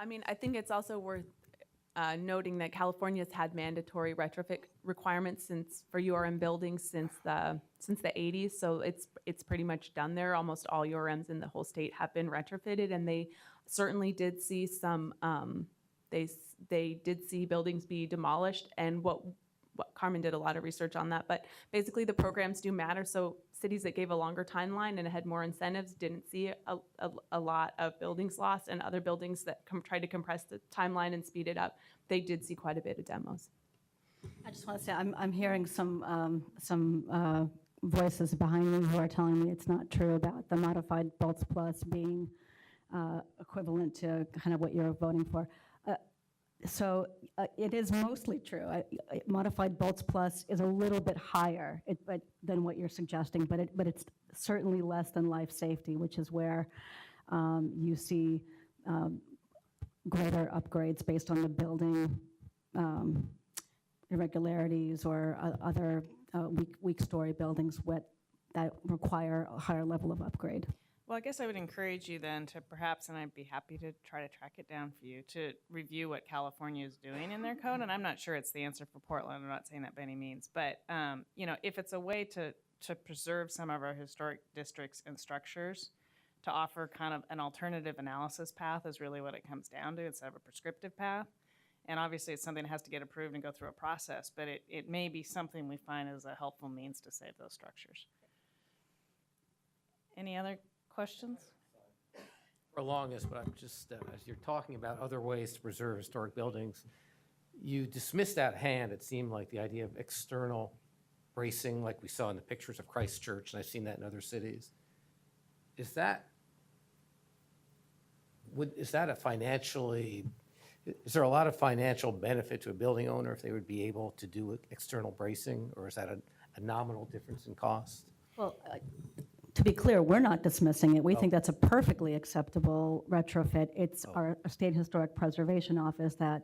I mean, I think it's also worth noting that California's had mandatory retrofit requirements for URM buildings since the 80s. So it's pretty much done there. Almost all URMs in the whole state have been retrofitted, and they certainly did see some. They did see buildings be demolished, and what Carmen did a lot of research on that. But basically, the programs do matter. So cities that gave a longer timeline and had more incentives didn't see a lot of buildings lost, and other buildings that tried to compress the timeline and speed it up, they did see quite a bit of demos. I just want to say I'm hearing some voices behind me who are telling me it's not true about the modified Bolts Plus being equivalent to kind of what you're voting for. So it is mostly true. Modified Bolts Plus is a little bit higher than what you're suggesting, but it's certainly less than life safety, which is where you see greater upgrades based on the building irregularities or other weak story buildings that require a higher level of upgrade. Well, I guess I would encourage you then to perhaps, and I'd be happy to try to track it down for you, to review what California is doing in their code. And I'm not sure it's the answer for Portland. I'm not saying that by any means. But, if it's a way to preserve some of our historic districts and structures, to offer kind of an alternative analysis path is really what it comes down to instead of a prescriptive path. And obviously, it's something that has to get approved and go through a process, but it may be something we find as a helpful means to save those structures. Any other questions? Prolong this, but I'm just, as you're talking about other ways to preserve historic buildings, you dismissed out hand, it seemed like, the idea of external bracing, like we saw in the pictures of Christchurch, and I've seen that in other cities. Is that a financially, is there a lot of financial benefit to a building owner if they would be able to do external bracing, or is that a nominal difference in cost? Well, to be clear, we're not dismissing it. We think that's a perfectly acceptable retrofit. It's our State Historic Preservation Office that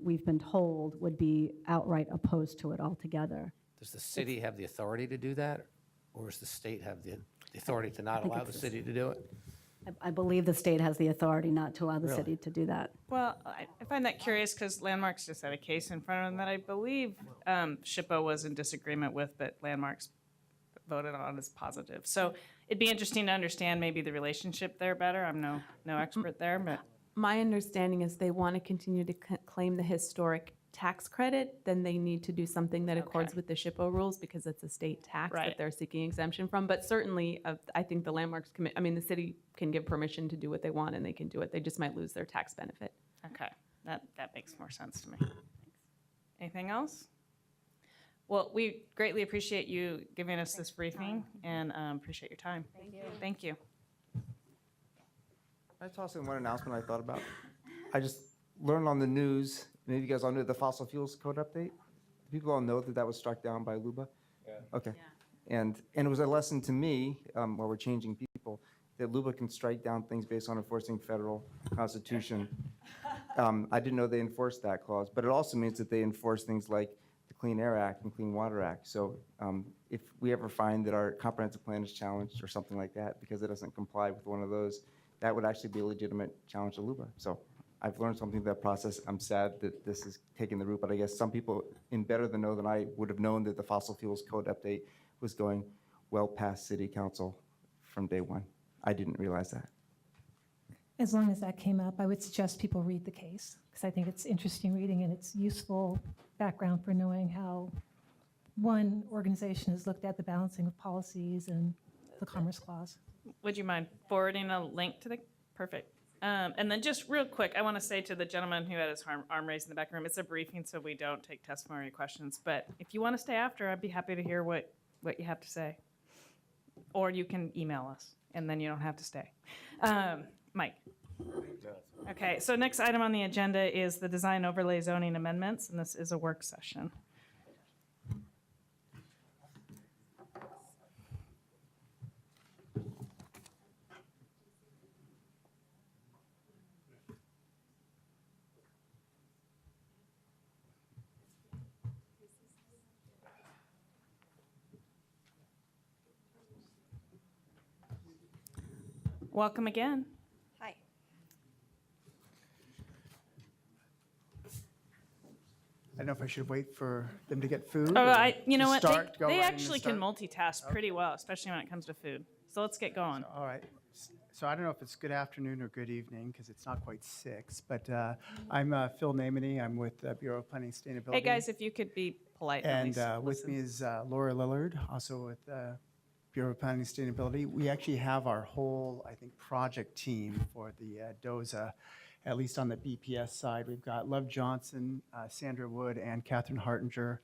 we've been told would be outright opposed to it altogether. Does the city have the authority to do that, or does the state have the authority to not allow the city to do it? I believe the state has the authority not to allow the city to do that. Well, I find that curious because Landmarks just had a case in front of them that I believe SHPO was in disagreement with, but Landmarks voted on as positive. So it'd be interesting to understand maybe the relationship there better. I'm no expert there, but. My understanding is they want to continue to claim the historic tax credit, then they need to do something that accords with the SHPO rules because it's a state tax Right. that they're seeking exemption from. But certainly, I think the landmarks the city can give permission to do what they want and they can do it. They just might lose their tax benefit. Okay, that makes more sense to me. Anything else? Well, we greatly appreciate you giving us this briefing and appreciate your time. Thank you. I toss in one announcement I thought about. I just learned on the news, maybe you guys all knew the fossil fuels code update? People all know that that was struck down by LUBA? Yeah. Okay. And it was a lesson to me, while we're changing people, that LUBA can strike down things based on enforcing federal constitution. I didn't know they enforced that clause, but it also means that they enforce things like the Clean Air Act and Clean Water Act. So if we ever find that our comprehensive plan is challenged or something like that because it doesn't comply with one of those, that would actually be a legitimate challenge to LUBA. So I've learned something through that process. I'm sad that this is taking the route, but I guess some people in better than know than I would have known that the fossil fuels code update was going well past city council from day one. I didn't realize that. As long as that came up, I would suggest people read the case, because I think it's interesting reading and it's useful background for knowing how one organization has looked at the balancing of policies and the Commerce Clause. Would you mind forwarding a link to the, perfect. And then just real quick, I want to say to the gentleman who had his arm raised in the back room, it's a briefing, so we don't take testimony or questions. But if you want to stay after, I'd be happy to hear what you have to say. Or you can email us, and then you don't have to stay. Mike. Okay, so next item on the agenda is the design overlay zoning amendments, and this is a work session. Welcome again. Hi. I don't know if I should wait for them to get food. Oh, you know what? Start, go They right in and actually can start? multitask pretty well, especially when it comes to food. So let's get going. All right. So I don't know if it's good afternoon or good evening because it's not quite 6, but I'm Phil Namany. I'm with the Bureau of Planning and Sustainability. Hey, guys, if you could be polite and And with me is Laura Lillard, also with Bureau of Planning and Sustainability. We actually have our whole, I think, project team for the DOZA, at least on the BPS side. We've got Love Johnson, Sandra Wood, and Catherine Hartinger.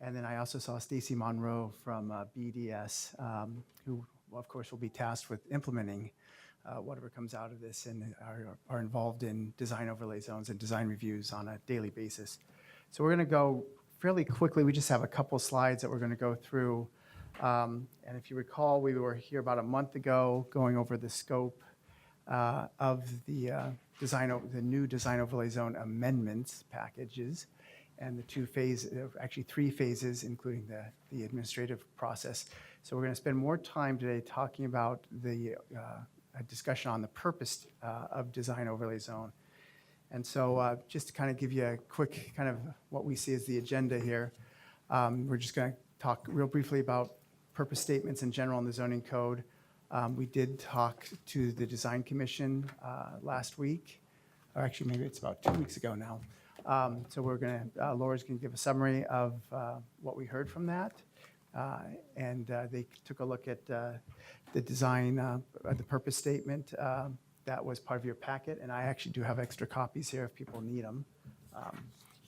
And then I also saw Stacy Monroe from BDS, who, of course, will be tasked with implementing whatever comes out of this and are involved in design overlay zones and design reviews on a daily basis. So we're going to go fairly quickly. We just have a couple slides that we're going to go through. And if you recall, we were here about a month ago going over the scope of the new design overlay zone amendments packages, and the 2 phases, actually 3 phases, including the administrative process. So we're going to spend more time today talking about the a discussion on the purpose of design overlay zone. And so just to kind of give you a quick kind of what we see as the agenda here, we're just going to talk real briefly about purpose statements in general in the zoning code, We did talk to the Design Commission last week, or actually maybe it's about 2 weeks ago now. So we're going to, Laura's going to give a summary of what we heard from that. And they took a look at the design, the purpose statement that was part of your packet. And I actually do have extra copies here if people need them.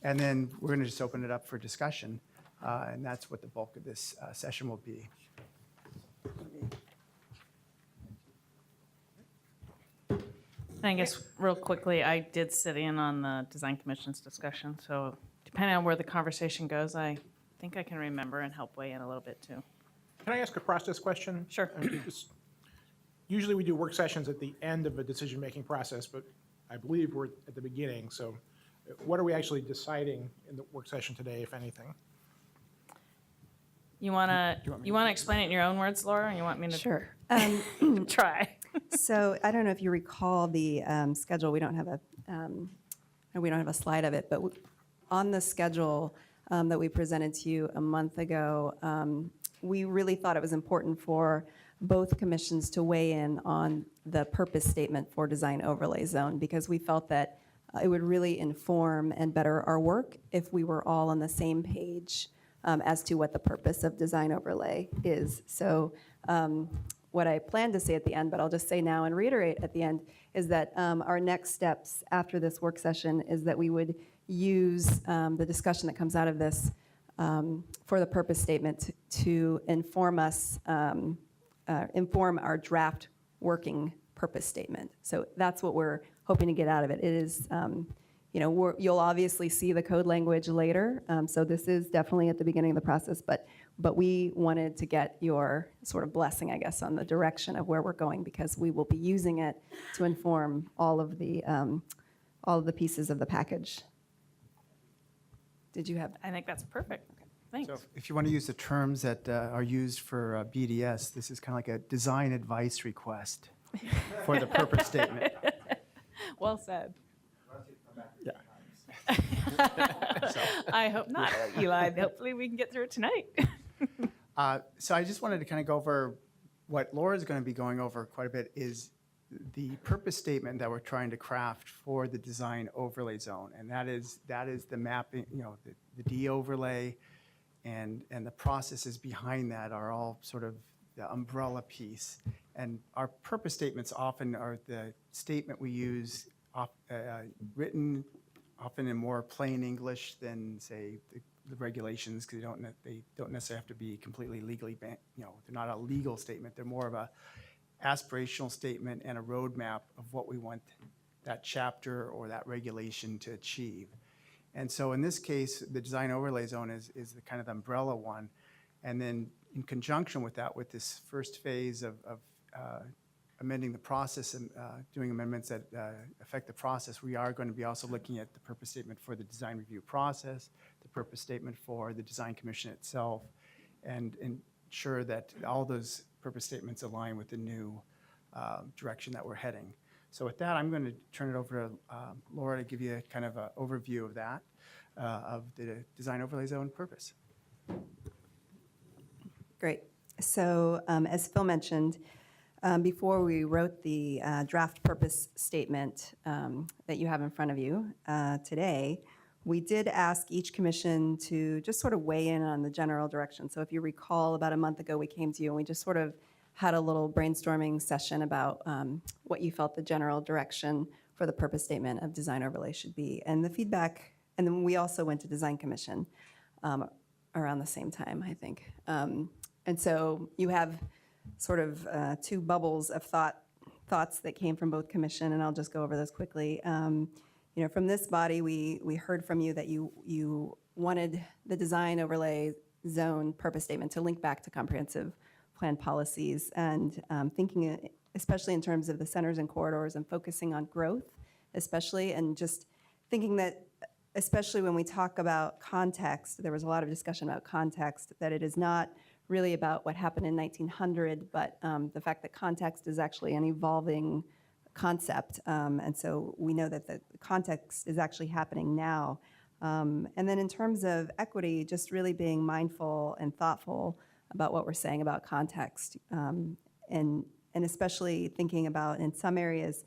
And then we're going to just open it up for discussion. And that's what the bulk of this session will be. And I guess real quickly, I did sit in on the Design Commission's discussion, so depending on where the conversation goes, I think I can remember and help weigh in a little bit too. Can I ask a process question? Sure. Usually we do work sessions at the end of a decision-making process, but I believe we're at the beginning. So what are we actually deciding in the work session today, if anything? You wanna explain it in your own words, Laura, or you want me to Sure. try? So I don't know if you recall the schedule. We don't have a slide of it, but on the schedule that we presented to you a month ago, we really thought it was important for both commissions to weigh in on the purpose statement for design overlay zone, because we felt that it would really inform and better our work if we were all on the same page as to what the purpose of design overlay is. So what I plan to say at the end, but I'll just say now and reiterate at the end, is that our next steps after this work session is that we would use the discussion that comes out of this for the purpose statement to inform us, inform our draft working purpose statement. So that's what we're hoping to get out of it. It is, you'll obviously see the code language later. So this is definitely at the beginning of the process, but we wanted to get your sort of blessing, I guess, on the direction of where we're going, because we will be using it to inform all of the pieces of the package. Did you have? I think that's perfect. Thanks. So if you want to use the terms that are used for BDS, this is kind of like a design advice request for the purpose statement. Well said. Yeah. I hope not, Eli. Hopefully we can get through it tonight. So I just wanted to kind of go over what Laura's going to be going over quite a bit is the purpose statement that we're trying to craft for the design overlay zone. And that is the mapping, the D overlay and the processes behind that are all sort of the umbrella piece. And our purpose statements often are the statement we use written often in more plain English than, say, the regulations, because they don't necessarily have to be completely legally, they're not a legal statement. They're more of a aspirational statement and a roadmap of what we want that chapter or that regulation to achieve. And so in this case, the design overlay zone is the kind of the umbrella one. And then in conjunction with that, with this first phase of amending the process and doing amendments that affect the process, we are going to be also looking at the purpose statement for the design review process, the purpose statement for the design commission itself, and ensure that all those purpose statements align with the new direction that we're heading. So with that, I'm going to turn it over to Laura to give you kind of an overview of that, of the design overlay zone purpose. Great. So as Phil mentioned, before we wrote the draft purpose statement that you have in front of you today, we did ask each commission to just sort of weigh in on the general direction. So if you recall, about a month ago, we came to you and we just sort of had a little brainstorming session about what you felt the general direction for the purpose statement of design overlay should be. And the feedback, and then we also went to design commission around the same time, I think. And so you have sort of two bubbles of thoughts that came from both commission, and I'll just go over those quickly. From this body, we heard from you that you wanted the design overlay zone purpose statement to link back to comprehensive plan policies, and thinking especially in terms of the centers and corridors and focusing on growth, especially, and just thinking that especially when we talk about context, there was a lot of discussion about context, that it is not really about what happened in 1900, but the fact that context is actually an evolving concept. And so we know that the context is actually happening now. And then in terms of equity, just really being mindful and thoughtful about what we're saying about context. And and especially thinking about in some areas,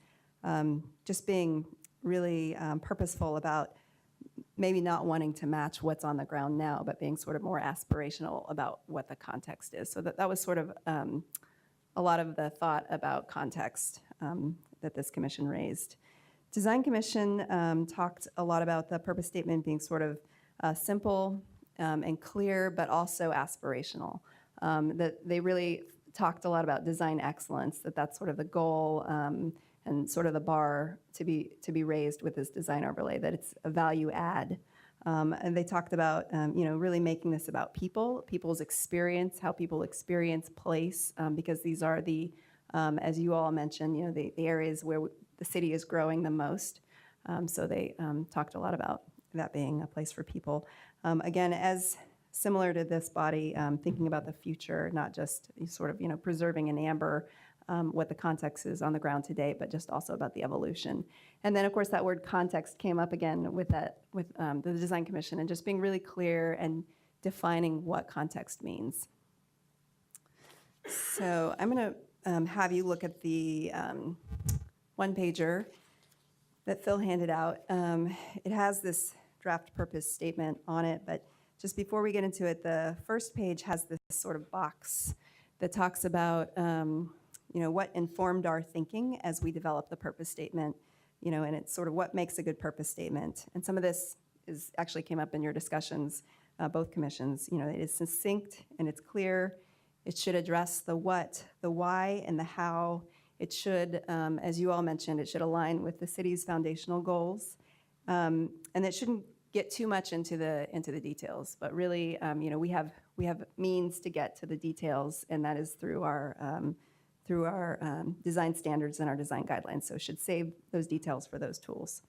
just being really purposeful about maybe not wanting to match what's on the ground now, but being sort of more aspirational about what the context is. So that was sort of a lot of the thought about context that this commission raised. Design Commission talked a lot about the purpose statement being sort of simple and clear, but also aspirational. That they really talked a lot about design excellence, that's sort of the goal and sort of the bar to be raised with this design overlay, that it's a value add. And they talked about, really making this about people's experience, how people experience place, because these are the, as you all mentioned, the areas where the city is growing the most. So they talked a lot about that being a place for people. Again, as similar to this body, thinking about the future, not just sort of, preserving in amber what the context is on the ground today, but just also about the evolution. And then, of course, that word context came up again with the Design Commission, and just being really clear and defining what context means. So I'm going to have you look at the one-pager that Phil handed out. It has this draft purpose statement on it, but just before we get into it, the first page has this sort of box that talks about what informed our thinking as we developed the purpose statement, and it's sort of what makes a good purpose statement. And some of this actually came up in your discussions, both commissions. It is succinct and it's clear. It should address the what, the why, and the how. It should, as you all mentioned, it should align with the city's foundational goals. And it shouldn't get too much into the details, but really, we have means to get to the details, and that is through our design standards and our design guidelines. So it should save those details for those tools.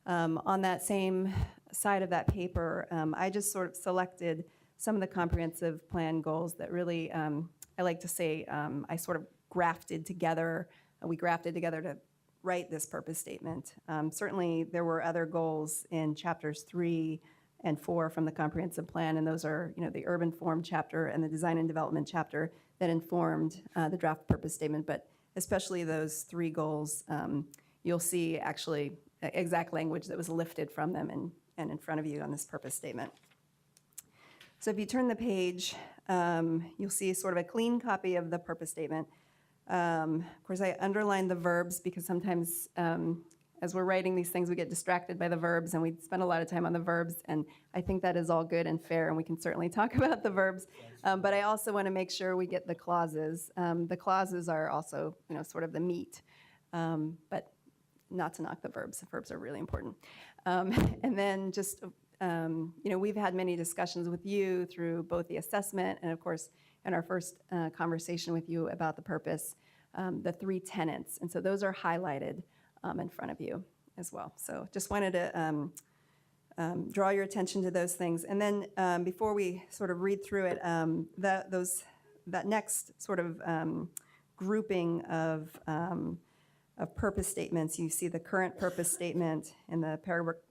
On that same side of that paper, I just sort of selected some of the comprehensive plan goals that really, I like to say, I sort of grafted together. We grafted together to write this purpose statement. Certainly, there were other goals in chapters 3 and 4 from the comprehensive plan, and those are, the urban form chapter and the design and development chapter that informed the draft purpose statement. But especially those 3 goals, you'll see actually exact language that was lifted from them and in front of you on this purpose statement. So if you turn the page, you'll see sort of a clean copy of the purpose statement. Of course, I underlined the verbs because sometimes as we're writing these things, we get distracted by the verbs, and we spend a lot of time on the verbs, and I think that is all good and fair, and we can certainly talk about the verbs. But I also want to make sure we get the clauses. The clauses are also, sort of the meat, but not to knock the verbs. The verbs are really important. And then just, we've had many discussions with you through both the assessment and, of course, in our first conversation with you about the purpose, the 3 tenets. And so those are highlighted in front of you as well. So just wanted to draw your attention to those things. And then before we sort of read through it, that next sort of grouping of purpose statements, you see the current purpose statement and the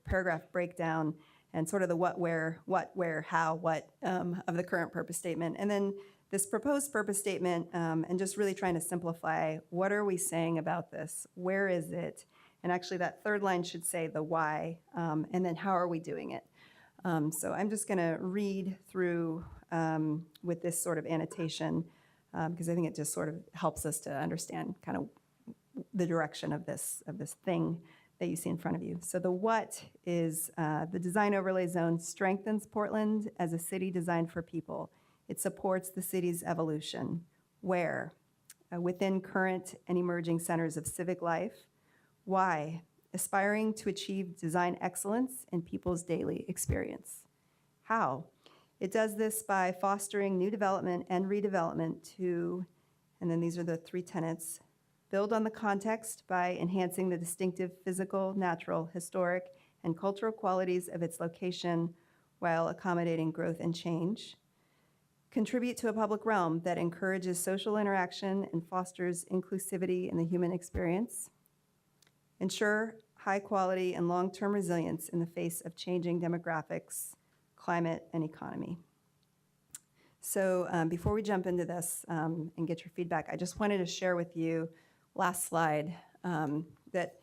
paragraph breakdown and sort of the what, where, how, what of the current purpose statement. And then this proposed purpose statement, and just really trying to simplify, what are we saying about this? Where is it? And actually that third line should say the why, and then how are we doing it? So I'm just gonna read through with this sort of annotation, because I think it just sort of helps us to understand kind of the direction of this thing that you see in front of you. So the what is the design overlay zone strengthens Portland as a city designed for people. It supports the city's evolution. Where? Within current and emerging centers of civic life. Why? Aspiring to achieve design excellence in people's daily experience. How? It does this by fostering new development and redevelopment to, and then these are the 3 tenets, build on the context by enhancing the distinctive physical, natural, historic, and cultural qualities of its location while accommodating growth and change. Contribute to a public realm that encourages social interaction and fosters inclusivity in the human experience. Ensure high quality and long-term resilience in the face of changing demographics, climate, and economy. So before we jump into this and get your feedback, I just wanted to share with you, last slide, that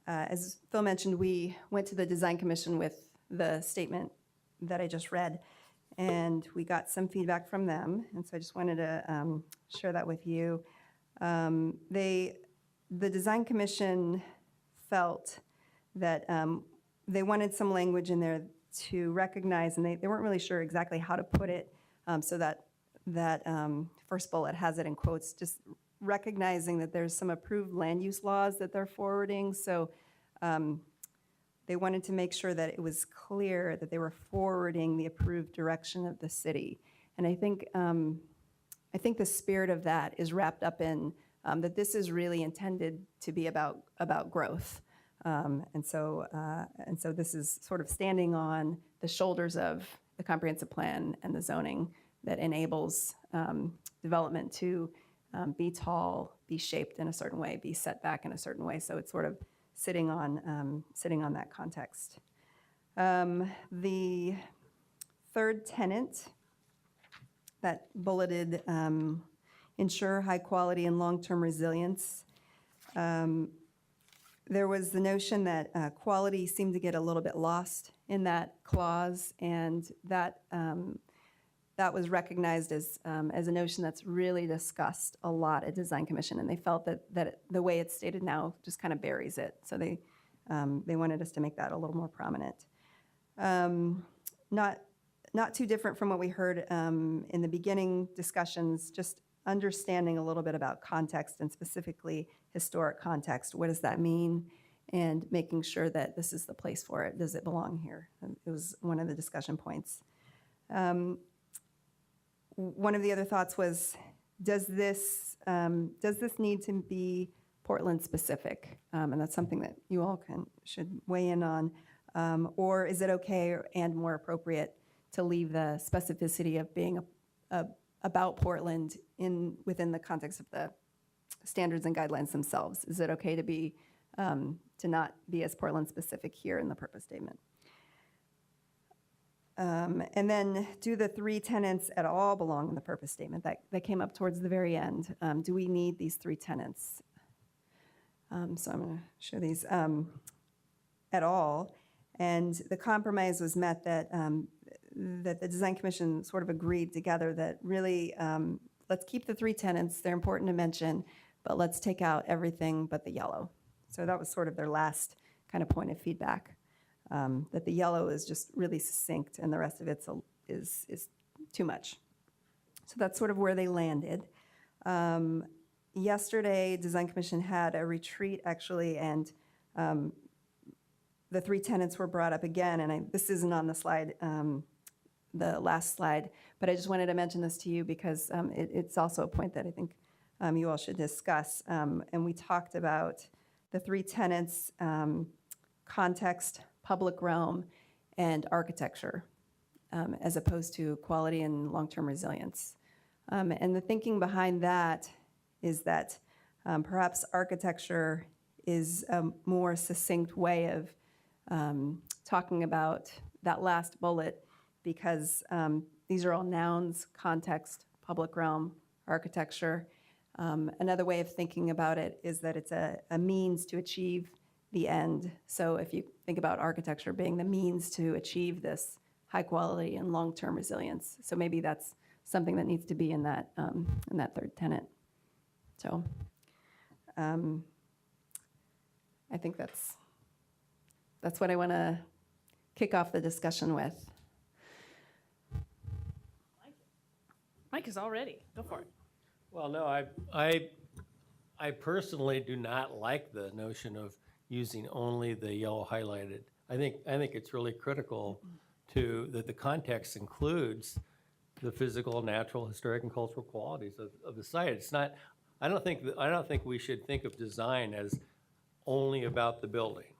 as Phil mentioned, we went to the Design Commission with the statement that I just read, and we got some feedback from them, and so I just wanted to share that with you. The Design Commission felt that they wanted some language in there to recognize, and they weren't really sure exactly how to put it, so that first bullet has it in quotes, just recognizing that there's some approved land use laws that they're forwarding, so they wanted to make sure that it was clear that they were forwarding the approved direction of the city. And I think the spirit of that is wrapped up in that this is really intended to be about growth. And so this is sort of standing on the shoulders of the comprehensive plan and the zoning that enables development to be tall, be shaped in a certain way, be set back in a certain way. So it's sort of sitting on that context. The third tenet, that bulleted, ensure high quality and long-term resilience. There was the notion that quality seemed to get a little bit lost in that clause, and that was recognized as a notion that's really discussed a lot at Design Commission, and they felt that the way it's stated now just kind of buries it. So they wanted us to make that a little more prominent. Not too different from what we heard in the beginning discussions, just understanding a little bit about context, and specifically historic context. What does that mean? And making sure that this is the place for it. Does it belong here? And it was one of the discussion points. One of the other thoughts was, does this need to be Portland specific? And that's something that you all should weigh in on. Or is it okay and more appropriate to leave the specificity of being about Portland within the context of the standards and guidelines themselves? Is it okay to not be as Portland specific here in the purpose statement? And then, do the three tenets at all belong in the purpose statement? That came up towards the very end. Do we need these three tenets? So I'm going to show these at all. And the compromise was met that the Design Commission sort of agreed together that really, let's keep the three tenets. They're important to mention, but let's take out everything but the yellow. So that was sort of their last kind of point of feedback. That the yellow is just really succinct and the rest of it is too much. So that's sort of where they landed. Yesterday, Design Commission had a retreat actually, and the three tenets were brought up again, and this isn't on the slide, the last slide, but I just wanted to mention this to you because it's also a point that I think you all should discuss. And we talked about the three tenets, context, public realm, and architecture, as opposed to quality and long-term resilience. And the thinking behind that is that perhaps architecture is a more succinct way of talking about that last bullet, because these are all nouns: context, public realm, architecture. Another way of thinking about it is that it's a means to achieve the end. So if you think about architecture being the means to achieve this high quality and long-term resilience, so maybe that's something that needs to be in that third tenet. So I think that's what I want to kick off the discussion with. Mike is all ready. Go for it. Well, no, I personally do not like the notion of using only the yellow highlighted. I think it's really critical that the context includes the physical, natural, historic, and cultural qualities of the site. It's not. I don't think we should think of design as only about the building,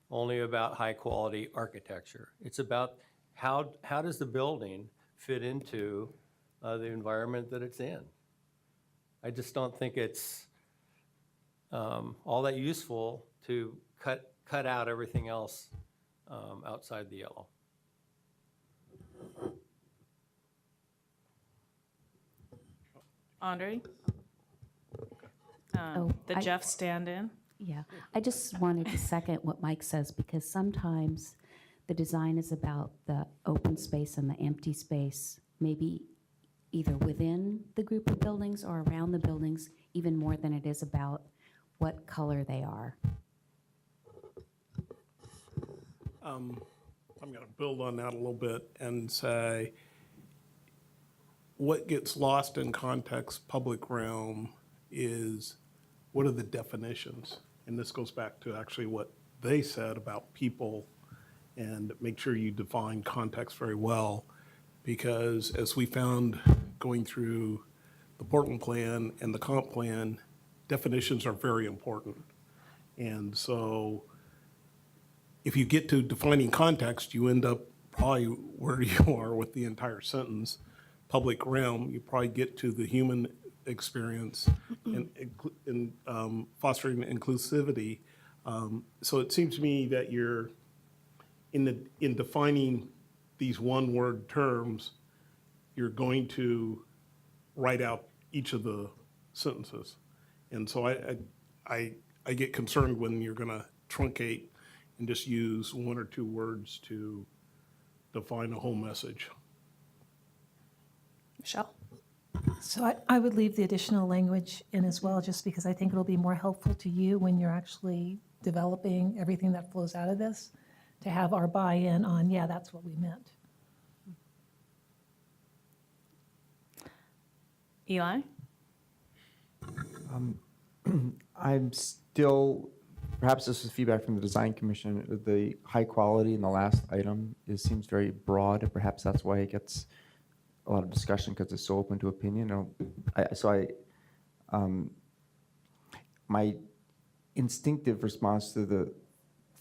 only about high quality architecture. It's about how does the building fit into the environment that it's in. I just don't think it's all that useful to cut out everything else outside the yellow. Andre? Oh, The Jeff stand-in? Yeah, I just wanted to second what Mike says, because sometimes the design is about the open space and the empty space, maybe either within the group of buildings or around the buildings, even more than it is about what color they are. I'm going to build on that a little bit and say, what gets lost in context, public realm, is what are the definitions? And this goes back to actually what they said about people, and make sure you define context very well, because as we found going through the Portland plan and the comp plan, definitions are very important. And so if you get to defining context, you end up probably where you are with the entire sentence. Public realm, you probably get to the human experience and fostering inclusivity. So it seems to me that you're in defining these one-word terms, you're going to write out each of the sentences. And so I get concerned when you're going to truncate and just use one or two words to define a whole message. Michelle? So I would leave the additional language in as well, just because I think it'll be more helpful to you when you're actually developing everything that flows out of this, to have our buy-in on, yeah, that's what we meant. Eli? I'm still, perhaps this is feedback from the design commission, the high quality in the last item seems very broad, and perhaps that's why it gets a lot of discussion, because it's so open to opinion. My instinctive response to the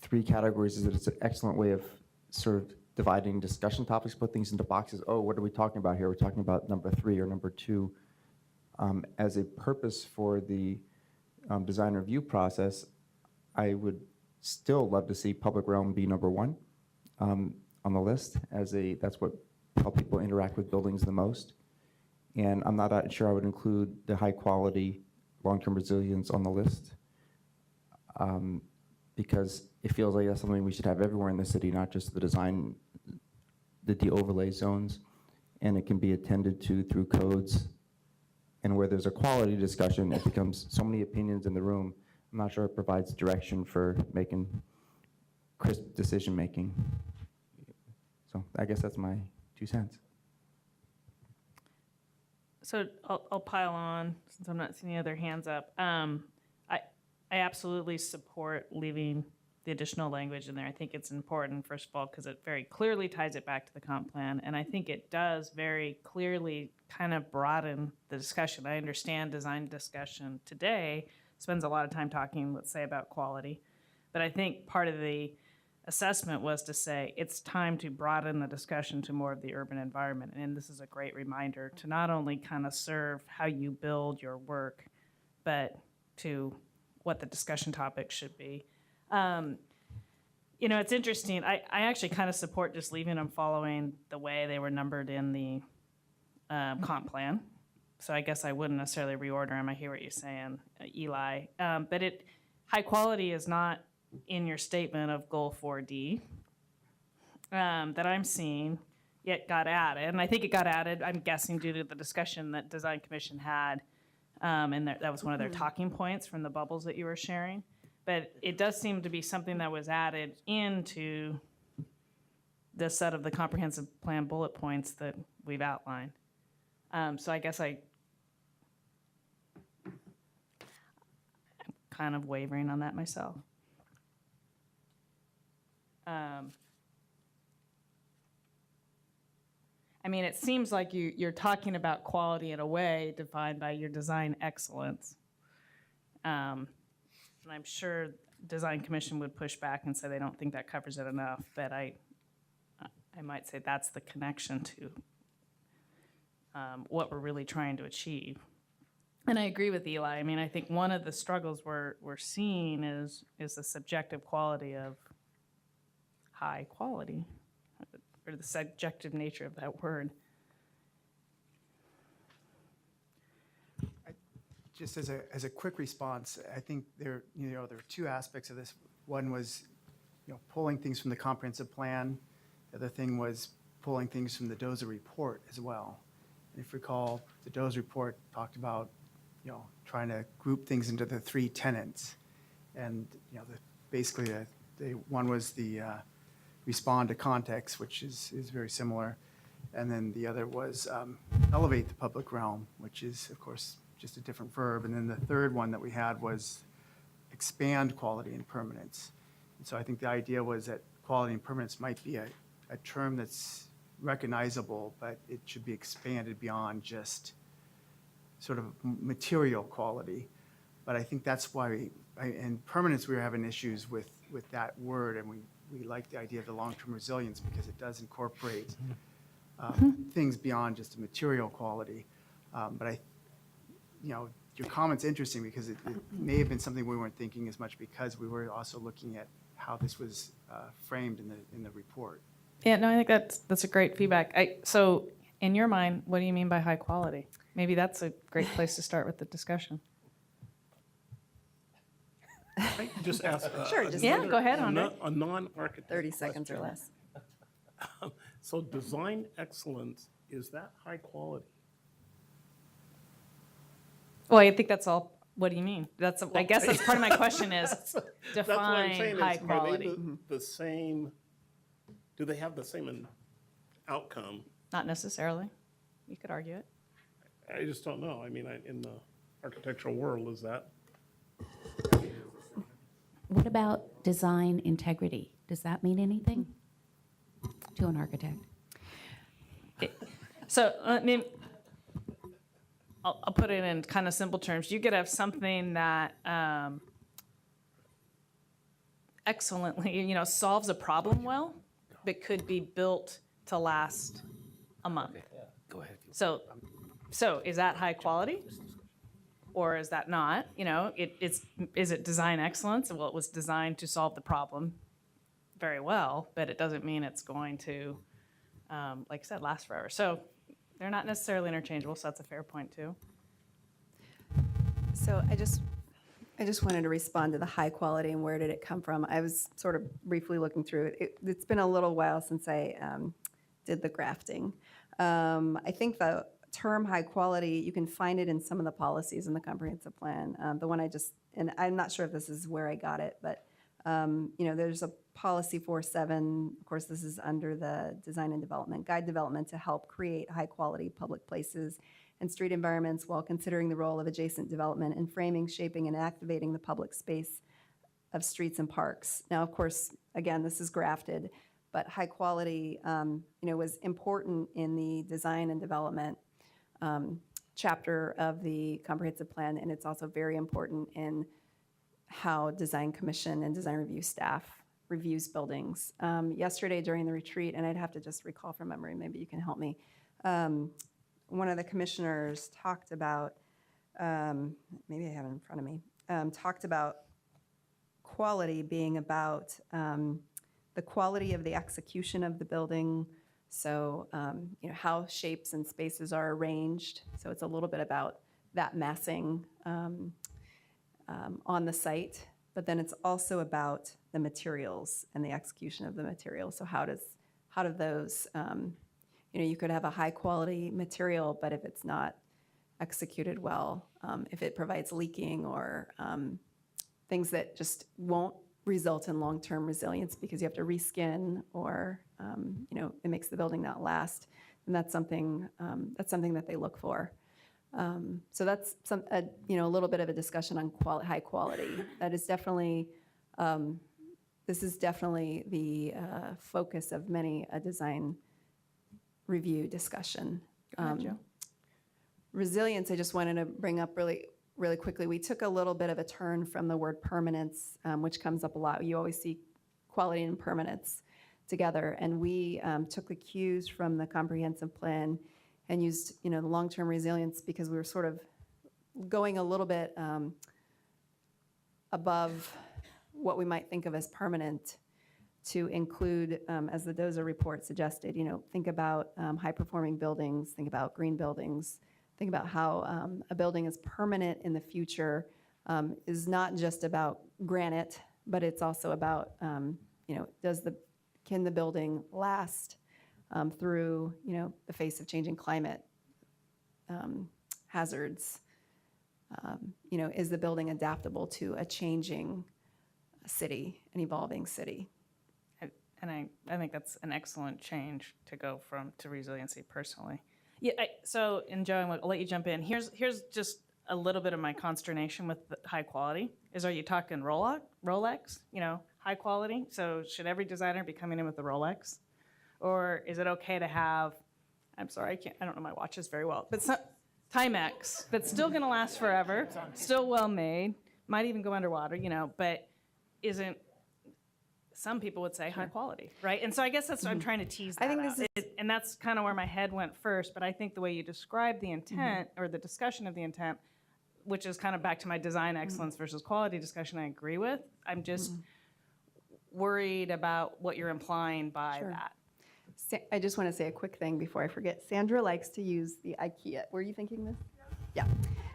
three categories is that it's an excellent way of sort of dividing discussion topics, put things into boxes. Oh, what are we talking about here? We're talking about number 3 or number 2. As a purpose for the design review process, I would still love to see public realm be number 1 on the list, that's how people interact with buildings the most. And I'm not sure I would include the high quality long-term resilience on the list, because it feels like that's something we should have everywhere in the city, not just the design, the de-overlay zones, and it can be attended to through codes. And where there's a quality discussion, it becomes so many opinions in the room. I'm not sure it provides direction for making crisp decision-making. So I guess that's my 2 cents. So I'll pile on, since I'm not seeing any other hands up. I absolutely support leaving the additional language in there. I think it's important, first of all, because it very clearly ties it back to the comp plan. And I think it does very clearly kind of broaden the discussion. I understand design discussion today spends a lot of time talking, let's say, about quality. But I think part of the assessment was to say it's time to broaden the discussion to more of the urban environment. And this is a great reminder to not only kind of serve how you build your work, but to what the discussion topic should be. It's interesting. I actually kind of support just leaving them following the way they were numbered in the comp plan. So I guess I wouldn't necessarily reorder them. I hear what you're saying, Eli. But high quality is not in your statement of goal 4D that I'm seeing yet got added. And I think it got added, I'm guessing, due to the discussion that Design Commission had. And that was one of their talking points from the bubbles that you were sharing. But it does seem to be something that was added into the set of the comprehensive plan bullet points that we've outlined. So I guess I'm kind of wavering on that myself. It seems like you're talking about quality in a way defined by your design excellence. And I'm sure Design Commission would push back and say they don't think that covers it enough, but I might say that's the connection to what we're really trying to achieve. And I agree with Eli. I think one of the struggles we're seeing is the subjective quality of high quality, or the subjective nature of that word. Just as a quick response, I think there are two aspects of this. One was, pulling things from the comprehensive plan. The other thing was pulling things from the DOZA report as well. And if you recall, the DOZA report talked about, trying to group things into the three tenets. And, basically, the one was the respond to context, which is very similar. And then the other was elevate the public realm, which is, of course, just a different verb. And then the third one that we had was expand quality and permanence. And so I think the idea was that quality and permanence might be a term that's recognizable, but it should be expanded beyond just sort of material quality. But I think that's why, in permanence, we were having issues with that word, and we like the idea of the long-term resilience because it does incorporate things beyond just a material quality. But your comment's interesting because it may have been something we weren't thinking as much because we were also looking at how this was framed in the report. Yeah, no, I think that's a great feedback. So in your mind, what do you mean by high quality? Maybe that's a great place to start with the discussion. I just ask. Sure, just- Yeah, go ahead, Andre. A non-architect 30 seconds or question. less. So design excellence, is that high quality? Well, I think that's all. What do you mean? I guess that's part of my question is That's what I'm define saying. high Are they quality. the same, do they have the same outcome? Not necessarily. You could argue it. I just don't know. I mean, in the architectural world, is that? What about design integrity? Does that mean anything to an architect? So, I mean, I'll put it in kind of simple terms. You could have something that excellently, solves a problem well, but could be built to last a month. Go ahead. So is that high quality? Or is that not? Is it design excellence? Well, it was designed to solve the problem very well, but it doesn't mean it's going to, like I said, last forever. So they're not necessarily interchangeable, so that's a fair point too. So I just wanted to respond to the high quality and where did it come from. I was sort of briefly looking through it. It's been a little while since I did the grafting. I think the term high quality, you can find it in some of the policies in the comprehensive plan. The one and I'm not sure if this is where I got it, but there's a policy 4.7. Of course, this is under the design and development, guide development to help create high quality public places and street environments while considering the role of adjacent development in framing, shaping, and activating the public space of streets and parks. Now, of course, again, this is grafted, but high quality, was important in the design and development chapter of the comprehensive plan, and it's also very important in how design commission and design review staff reviews buildings. Yesterday during the retreat, and I'd have to just recall from memory, maybe you can help me, one of the commissioners talked about, maybe I have it in front of me, talked about quality being about the quality of the execution of the building. So, how shapes and spaces are arranged. So it's a little bit about that massing on the site, but then it's also about the materials and the execution of the materials. So how do those, you could have a high quality material, but if it's not executed well, if it provides leaking or things that just won't result in long-term resilience because you have to reskin or it makes the building not last, and that's something that they look for. So that's a little bit of a discussion on high quality. That is definitely this is definitely the focus of many a design review discussion. Go ahead, Joe. Resilience, I just wanted to bring up really quickly. We took a little bit of a turn from the word permanence, which comes up a lot. You always see quality and permanence together, and we took the cues from the comprehensive plan and used, the long-term resilience because we were sort of going a little bit above what we might think of as permanent to include, as the DOZA report suggested, think about high-performing buildings, think about green buildings, think about how a building is permanent in the future is not just about granite, but it's also about, can the building last through, the face of changing climate hazards? Is the building adaptable to a changing city, an evolving city? And I think that's an excellent change to go to resiliency personally. Yeah. So, and Joe, I'll let you jump in. Here's just a little bit of my consternation with the high quality. Are you talking Rolex? High quality. So should every designer be coming in with a Rolex, or is it okay to have? I'm sorry, I don't know my watches very well, but Timex, that's still going to last forever, still well made, might even go underwater, but isn't. Some people would say high quality, right? And so I guess that's what I'm trying to tease that out. And that's kind of where my head went first, but I think the way you describe the intent or the discussion of the intent, which is kind of back to my design excellence versus quality discussion, I agree with. I'm just worried about what you're implying by that. I just want to say a quick thing before I forget. Sandra likes to use the IKEA. Were you thinking this? Yeah.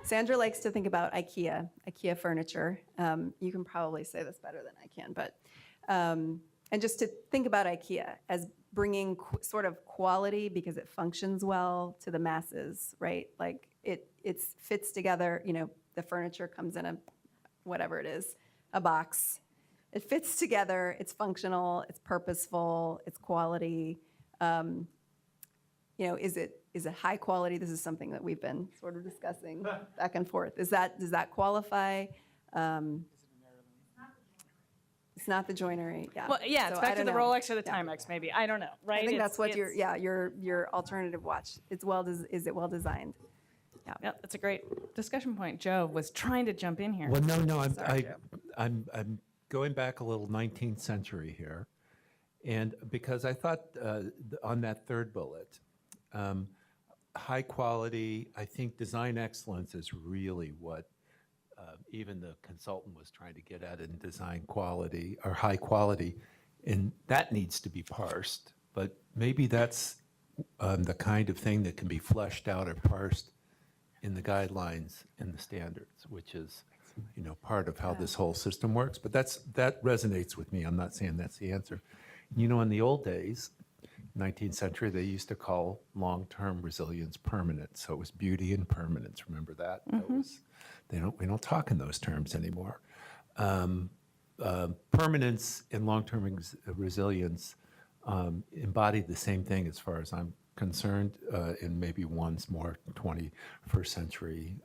Sandra likes to think about IKEA furniture. You can probably say this better than I can, but and just to think about IKEA as bringing sort of quality because it functions well to the masses, right? Like it fits together. The furniture comes in a whatever it is, a box. It fits together. It's functional. It's purposeful. It's quality. Is it high quality? This is something that we've been sort of discussing back and forth. Does that qualify? It's not the joinery. Yeah. Well, yeah, So it's I back to don't the know. Rolex or the Timex, maybe. I don't know, right? I think that's what your alternative watch. Is it well designed? Yeah, that's a great discussion point. Joe was trying to jump in here. Well, no, Sorry, Joe. I'm going back a little 19th century here, and because I thought on that third bullet, high quality. I think design excellence is really what even the consultant was trying to get at in design quality or high quality, and that needs to be parsed. But maybe that's the kind of thing that can be fleshed out or parsed in the guidelines and the standards, which is, part of how this whole system works. But that resonates with me. I'm not saying that's the answer. In the old days, 19th century, they used to call long-term resilience permanent. So it was beauty and permanence. Remember that? That was, we don't talk in those terms anymore. Permanence and long-term resilience embody the same thing as far as I'm concerned, and maybe one's more 21st century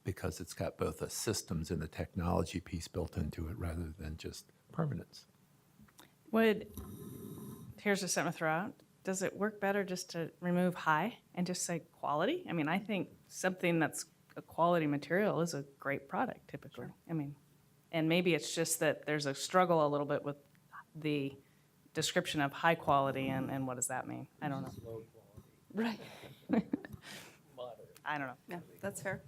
because it's got both a systems and a technology piece built into it rather than just permanence. Here's just something to throw out. Does it work better just to remove high and just say quality? I mean, I think something that's a quality material is a great product typically. Sure. And maybe it's just that there's a struggle a little bit with the description of high quality and what does that mean? I don't know. Low quality. Right. I don't know. Yeah, that's fair.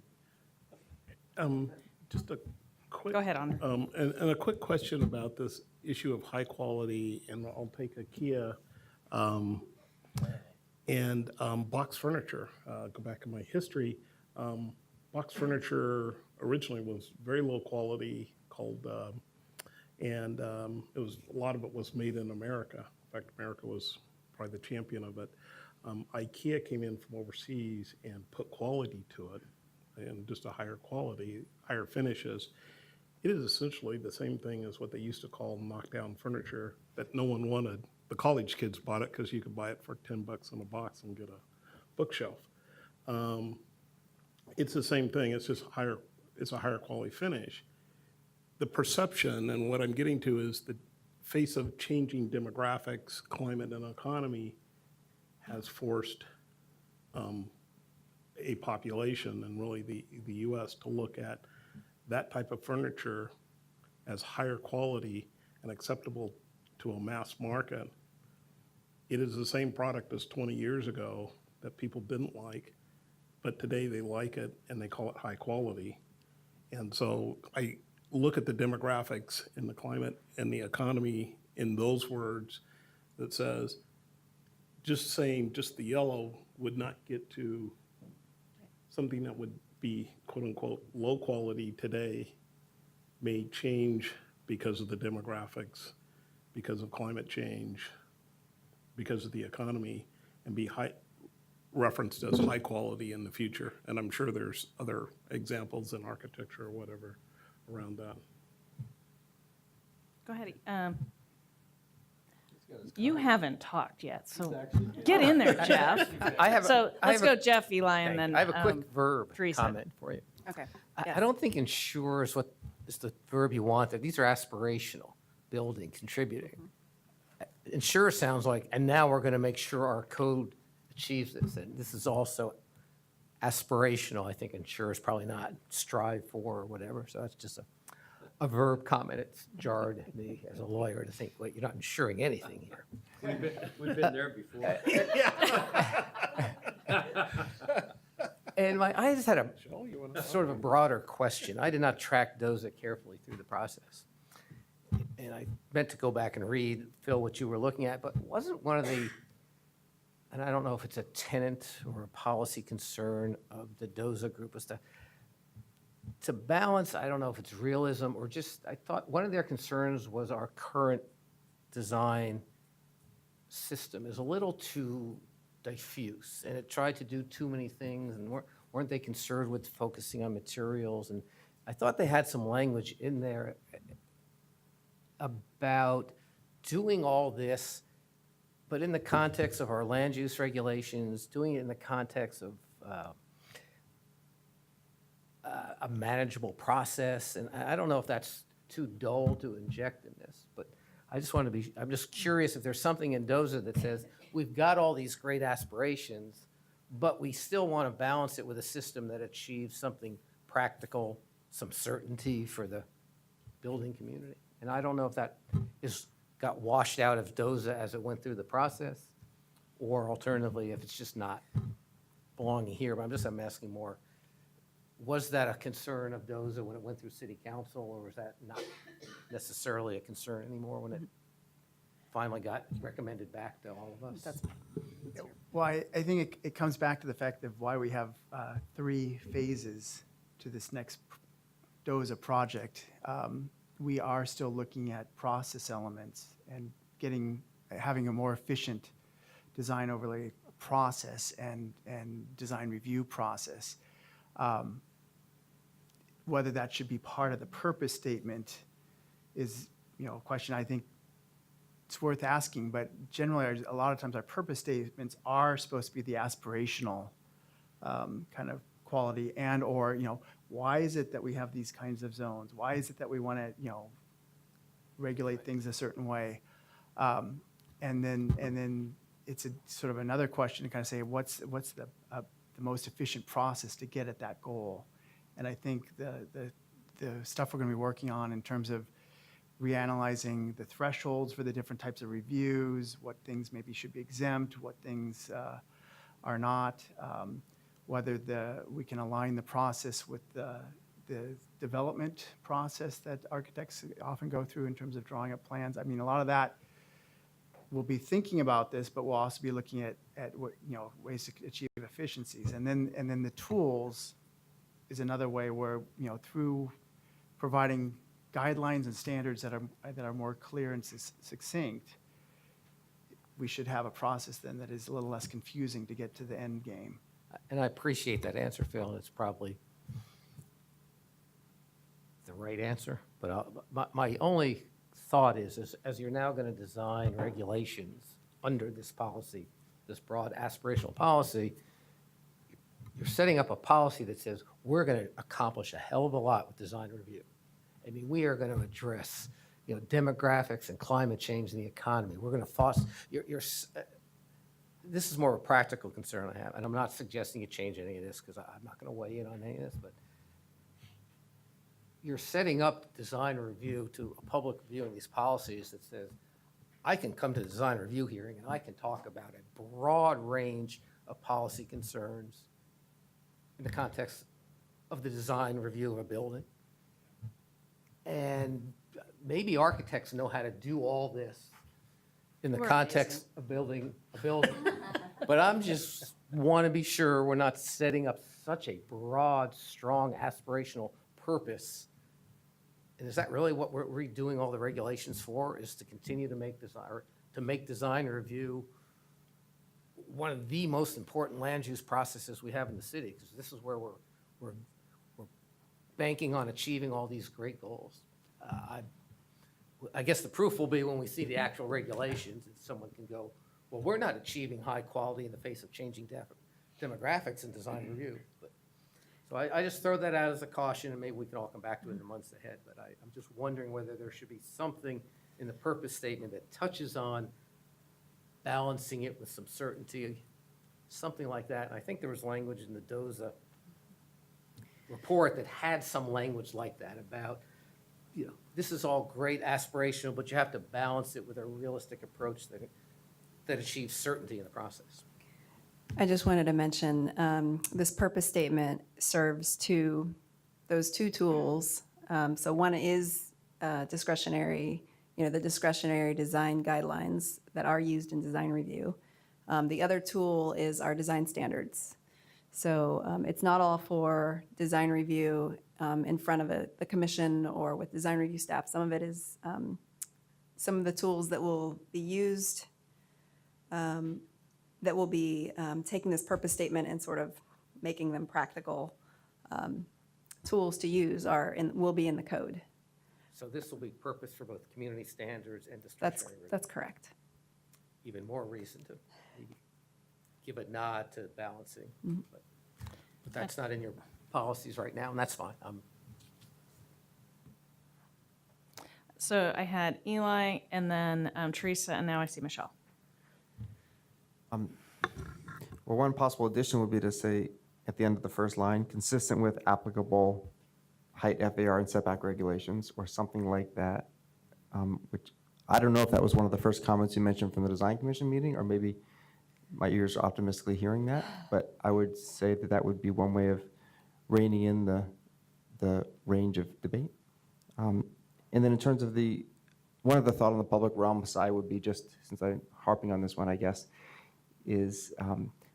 Just a quick. Go ahead, Honor. And a quick question about this issue of high quality, and I'll take IKEA and box furniture. Go back in my history. Box furniture originally was very low quality, and it was a lot of it was made in America. In fact, America was probably the champion of it. IKEA came in from overseas and put quality to it, and just a higher quality, higher finishes. It is essentially the same thing as what they used to call knockdown furniture that no one wanted. The college kids bought it because you could buy it for $10 in a box and get a bookshelf. It's the same thing. It's just higher. It's a higher quality finish. The perception, and what I'm getting to, is the face of changing demographics, climate, and economy has forced a population, and really the U.S., to look at that type of furniture as higher quality and acceptable to a mass market. It is the same product as 20 years ago that people didn't like, but today they like it and they call it high quality. And so I look at the demographics and the climate and the economy in those words that says, just saying just the yellow would not get to something that would be quote-unquote low quality today may change because of the demographics, because of climate change, because of the economy, and be referenced as high quality in the future. And I'm sure there's other examples in architecture or whatever around that. Go ahead. You haven't talked yet, so get in there, Jeff. So let's go Jeff, Eli, and then I have a quick verb Teresa. comment for you. Okay. I don't think ensure is what is the verb you want there. These are aspirational, building, contributing. Ensure sounds like, and now we're going to make sure our code achieves this. And this is also aspirational. I think ensure is probably not strive for or whatever. So that's just a verb comment. It's jarred me as a lawyer to think, wait, you're not ensuring anything here. We've been there before. And I just had a sort of a broader question. I did not track DOZA carefully through the process. And I meant to go back and read, Phil, what you were looking at, but wasn't one of the, and I don't know if it's a tenant or a policy concern of the DOZA group, was to balance, I don't know if it's realism or just, I thought one of their concerns was our current design system is a little too diffuse, and it tried to do too many things, and weren't they concerned with focusing on materials? And I thought they had some language in there about doing all this, but in the context of our land use regulations, doing it in the context of a manageable process. And I don't know if that's too dull to inject in this, but I just want to be, I'm just curious if there's something in DOZA that says, we've got all these great aspirations, but we still want to balance it with a system that achieves something practical, some certainty for the building community. And I don't know if that got washed out of DOZA as it went through the process, or alternatively, if it's just not belonging here. But I'm asking more, was that a concern of DOZA when it went through city council, or was that not necessarily a concern anymore when it finally got recommended back to all of us? Well, I think it comes back to the fact of why we have 3 phases to this next DOZA project. We are still looking at process elements and having a more efficient design overlay process and design review process. Whether that should be part of the purpose statement is, a question I think it's worth asking, but generally, a lot of times our purpose statements are supposed to be the aspirational kind of quality, and or, why is it that we have these kinds of zones? Why is it that we want to, regulate things a certain way? And then it's a sort of another question to kind of say, what's the most efficient process to get at that goal? And I think the stuff we're going to be working on in terms of reanalyzing the thresholds for the different types of reviews, what things maybe should be exempt, what things are not, whether we can align the process with the development process that architects often go through in terms of drawing up plans. I mean, a lot of that, we'll be thinking about this, but we'll also be looking at what, ways to achieve efficiencies. And then the tools is another way where, through providing guidelines and standards that are more clear and succinct, we should have a process then that is a little less confusing to get to the end game. And I appreciate that answer, Phil, and it's probably the right answer. But my only thought is as you're now going to design regulations under this policy, this broad aspirational policy, you're setting up a policy that says we're going to accomplish a hell of a lot with design review. I mean, we are going to address, demographics and climate change in the economy. We're going to foster. This is more of a practical concern I have, and I'm not suggesting you change any of this because I'm not going to weigh in on any of this, but you're setting up design review to a public viewing these policies that says, I can come to the design review hearing and I can talk about a broad range of policy concerns in the context of the design review of a building. And maybe architects know how to do all this in the context of building a building. But I'm just want to be sure we're not setting up such a broad, strong, aspirational purpose. And is that really what we're redoing all the regulations for, is to continue to make design review one of the most important land use processes we have in the city? Because this is where we're banking on achieving all these great goals. I guess the proof will be when we see the actual regulations, and someone can go, well, we're not achieving high quality in the face of changing demographics in design review. So I just throw that out as a caution, and maybe we can all come back to it in the months ahead. But I'm just wondering whether there should be something in the purpose statement that touches on balancing it with some certainty, something like that. And I think there was language in the DOZA report that had some language like that about, this is all great aspirational, but you have to balance it with a realistic approach that achieves certainty in the process. I just wanted to mention, this purpose statement serves those two tools. So one is discretionary, the discretionary design guidelines that are used in design review. The other tool is our design standards. So it's not all for design review in front of the commission or with design review staff. Some of it is some of the tools that will be used, that will be taking this purpose statement and sort of making them practical tools to use will be in the code. So this will be purpose for both community standards and discretionary review. That's correct. Even more reason to maybe give a nod to balancing. Mm-hmm. But that's not in your policies right now, and that's fine. So I had Eli and then Teresa, and now I see Michelle. Well, one possible addition would be to say at the end of the first line, consistent with applicable height FAR and setback regulations, or something like that, which I don't know if that was one of the first comments you mentioned from the Design Commission meeting, or maybe my ears are optimistically hearing that, but I would say that would be one way of reining in the range of debate. And then in terms of one of the thought on the public realm side would be, just since I'm harping on this one, I guess, is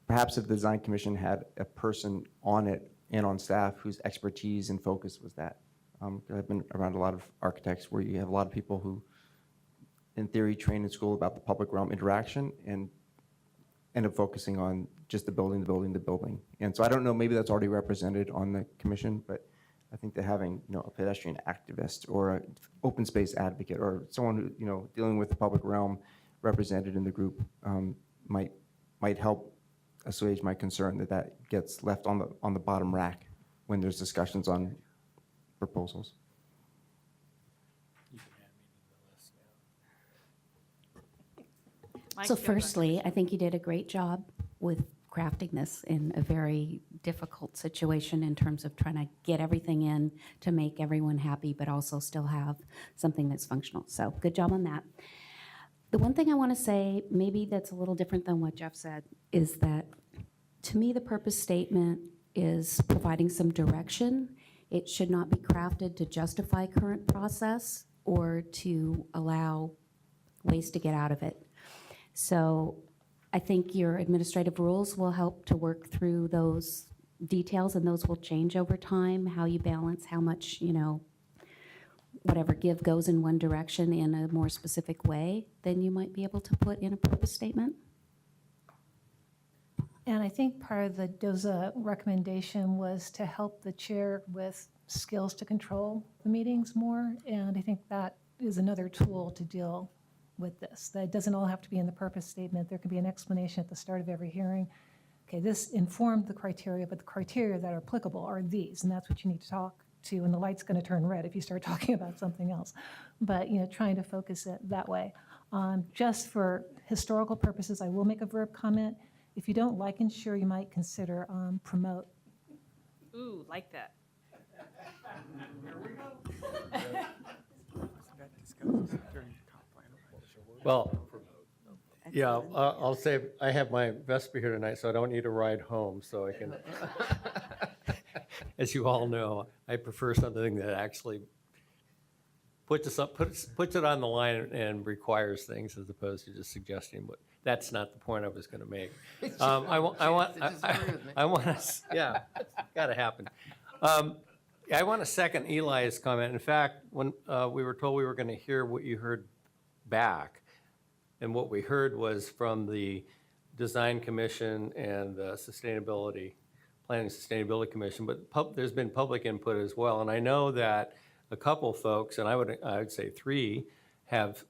perhaps if the Design Commission had a person on it and on staff whose expertise and focus was that. I've been around a lot of architects where you have a lot of people who, in theory, train in school about the public realm interaction and end up focusing on just the building. And so I don't know, maybe that's already represented on the commission, but I think that having, a pedestrian activist or an open space advocate or someone who, dealing with the public realm represented in the group might help assuage my concern that gets left on the bottom rack when there's discussions on proposals. Mike, So go ahead. firstly, I think you did a great job with crafting this in a very difficult situation in terms of trying to get everything in to make everyone happy, but also still have something that's functional. So good job on that. The one thing I want to say, maybe that's a little different than what Jeff said, is that to me, the purpose statement is providing some direction. It should not be crafted to justify current process or to allow ways to get out of it. So I think your administrative rules will help to work through those details, and those will change over time, how you balance how much, whatever give goes in one direction in a more specific way than you might be able to put in a purpose statement. And I think part of the DOZA recommendation was to help the chair with skills to control the meetings more. And I think that is another tool to deal with this. That it doesn't all have to be in the purpose statement. There could be an explanation at the start of every hearing. Okay, this informed the criteria, but the criteria that are applicable are these, and that's what you need to talk to, and the light's going to turn red if you start talking about something else. But, trying to focus it that way. Just for historical purposes, I will make a verb comment. If you don't like ensure, you might consider promote. Ooh, like that. Well, yeah, I'll say I have my Vespa here tonight, so I don't need a ride home, so I can, as you all know, I prefer something that actually puts it on the line and requires things as opposed to just suggesting, but that's not the point I was going to make. I want to, yeah, it's got to happen. I want to second Eli's comment. In fact, when we were told we were going to hear what you heard back, and what we heard was from the Design Commission and the Planning and Sustainability Commission, but there's been public input as well. And I know that a couple folks, and I would say 3, have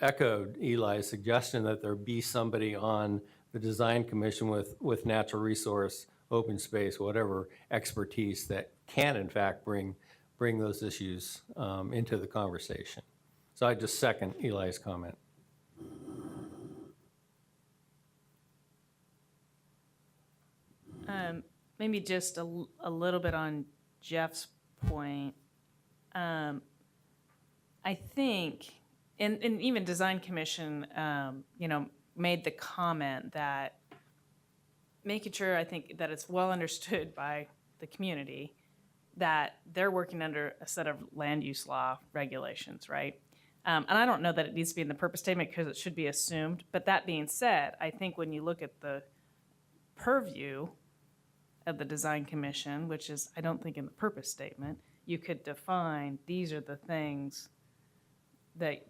echoed Eli's suggestion that there be somebody on the Design Commission with natural resource, open space, whatever expertise that can in fact bring those issues into the conversation. So I just second Eli's comment. Maybe just a little bit on Jeff's point. I think, and even Design Commission, made the comment that making sure, I think, that it's well understood by the community that they're working under a set of land use law regulations, right? And I don't know that it needs to be in the purpose statement because it should be assumed. But that being said, I think when you look at the purview of the Design Commission, which is, I don't think in the purpose statement, you could define these are the things that,